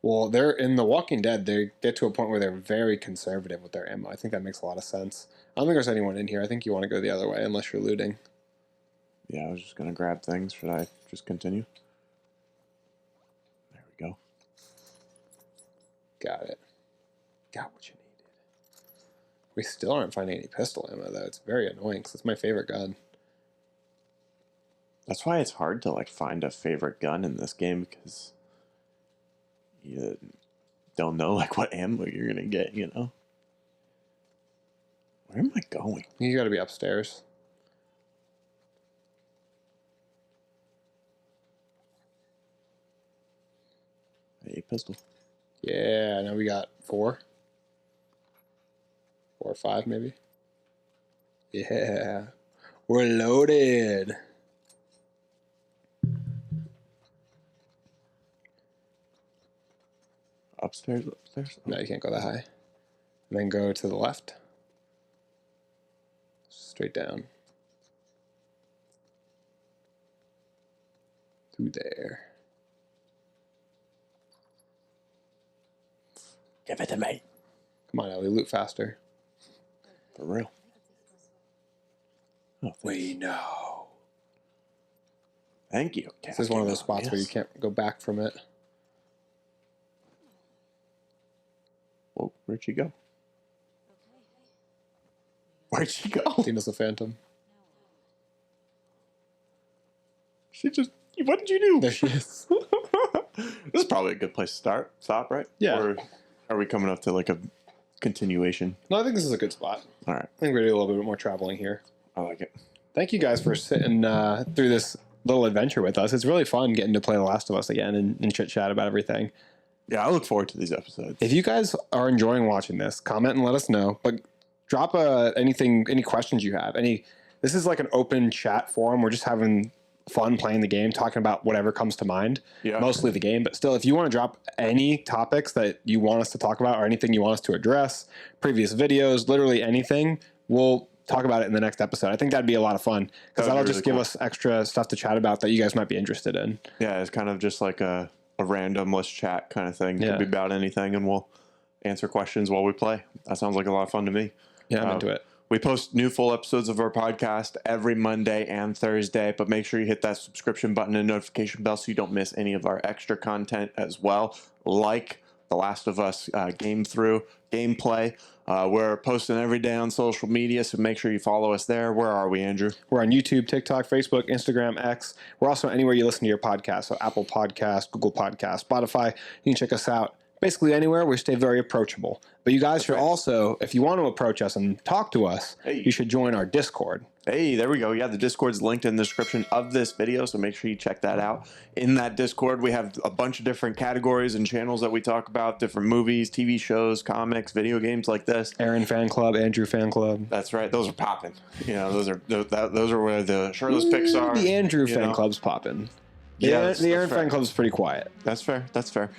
Well, they're in The Walking Dead, they get to a point where they're very conservative with their ammo. I think that makes a lot of sense. I don't think there's anyone in here. I think you want to go the other way unless you're looting. Yeah, I was just going to grab things. Should I just continue? There we go. Got it. Got what you needed. We still aren't finding any pistol ammo, though. It's very annoying because it's my favorite gun. That's why it's hard to, like, find a favorite gun in this game, because you don't know, like, what ammo you're going to get, you know? Where am I going? You got to be upstairs. A pistol. Yeah, now we got 4. 4 or 5, maybe. Yeah. We're loaded. Upstairs? No, you can't go that high. And then go to the left. Straight down. Through there. Give it to me. Come on, Ellie, loot faster. For real. Oh, We know. Thank you. This is one of those spots where you can't go back from it. Whoa, where'd she go? Where'd she go? Tina's the Phantom. She just. What did you do? There she is. This is probably a good place to stop, right? Yeah. Or are we coming up to like a continuation? No, I think this is a good spot. All right. I think we're going to do a little bit more traveling here. I like it. Thank you guys for sitting through this little adventure with us. It's really fun getting to play The Last of Us again and chit chat about everything. Yeah, I look forward to these episodes. If you guys are enjoying watching this, comment and let us know. But drop any questions you have. This is like an open chat forum. We're just having fun playing the game, talking about whatever comes to mind. Yeah. Mostly the game, but still, if you want to drop any topics that you want us to talk about or anything you want us to address, previous videos, literally anything, we'll talk about it in the next episode. I think that'd be a lot of fun because that'll just give us extra stuff to chat about that you guys might be interested in. Yeah, it's kind of just like a random let's chat kind of thing. It could be about anything, and we'll answer questions while we play. That sounds like a lot of fun to me. Yeah, I'm into it. We post new full episodes of our podcast every Monday and Thursday, but make sure you hit that subscription button and notification bell so you don't miss any of our extra content as well, like The Last of Us gameplay. We're posting every day on social media, so make sure you follow us there. Where are we, Andrew? We're on YouTube, TikTok, Facebook, Instagram, X. We're also anywhere you listen to your podcast, so Apple Podcasts, Google Podcasts, Spotify. You can check us out. Basically anywhere, we stay very approachable. But you guys should also, if you want to approach us and talk to us, you should join our Discord. Hey, there we go. Yeah, the Discord's linked in the description of this video, so make sure you check that out. In that Discord, we have a bunch of different categories and channels that we talk about, different movies, TV shows, comics, video games like this. Arron Fan Club, Andrew Fan Club. That's right. Those are popping. You know, those are where the shirtless pics are. The Andrew Fan Club's popping. The Arron Fan Club's pretty quiet. That's fair. That's fair.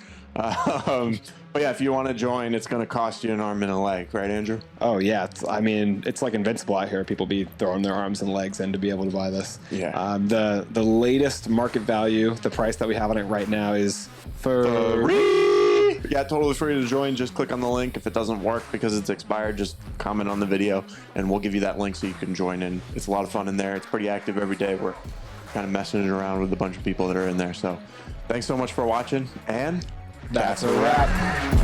But yeah, if you want to join, it's going to cost you an arm and a leg, right, Andrew? Oh yeah, it's like invincible out here. People be throwing their arms and legs in to be able to buy this. Yeah. The latest market value, the price that we have on it right now is free. Yeah, totally free to join. Just click on the link. If it doesn't work because it's expired, just comment on the video, and we'll give you that link so you can join in. It's a lot of fun in there. It's pretty active every day. We're kind of messing around with a bunch of people that are in there. So, thanks so much for watching, and. That's a wrap.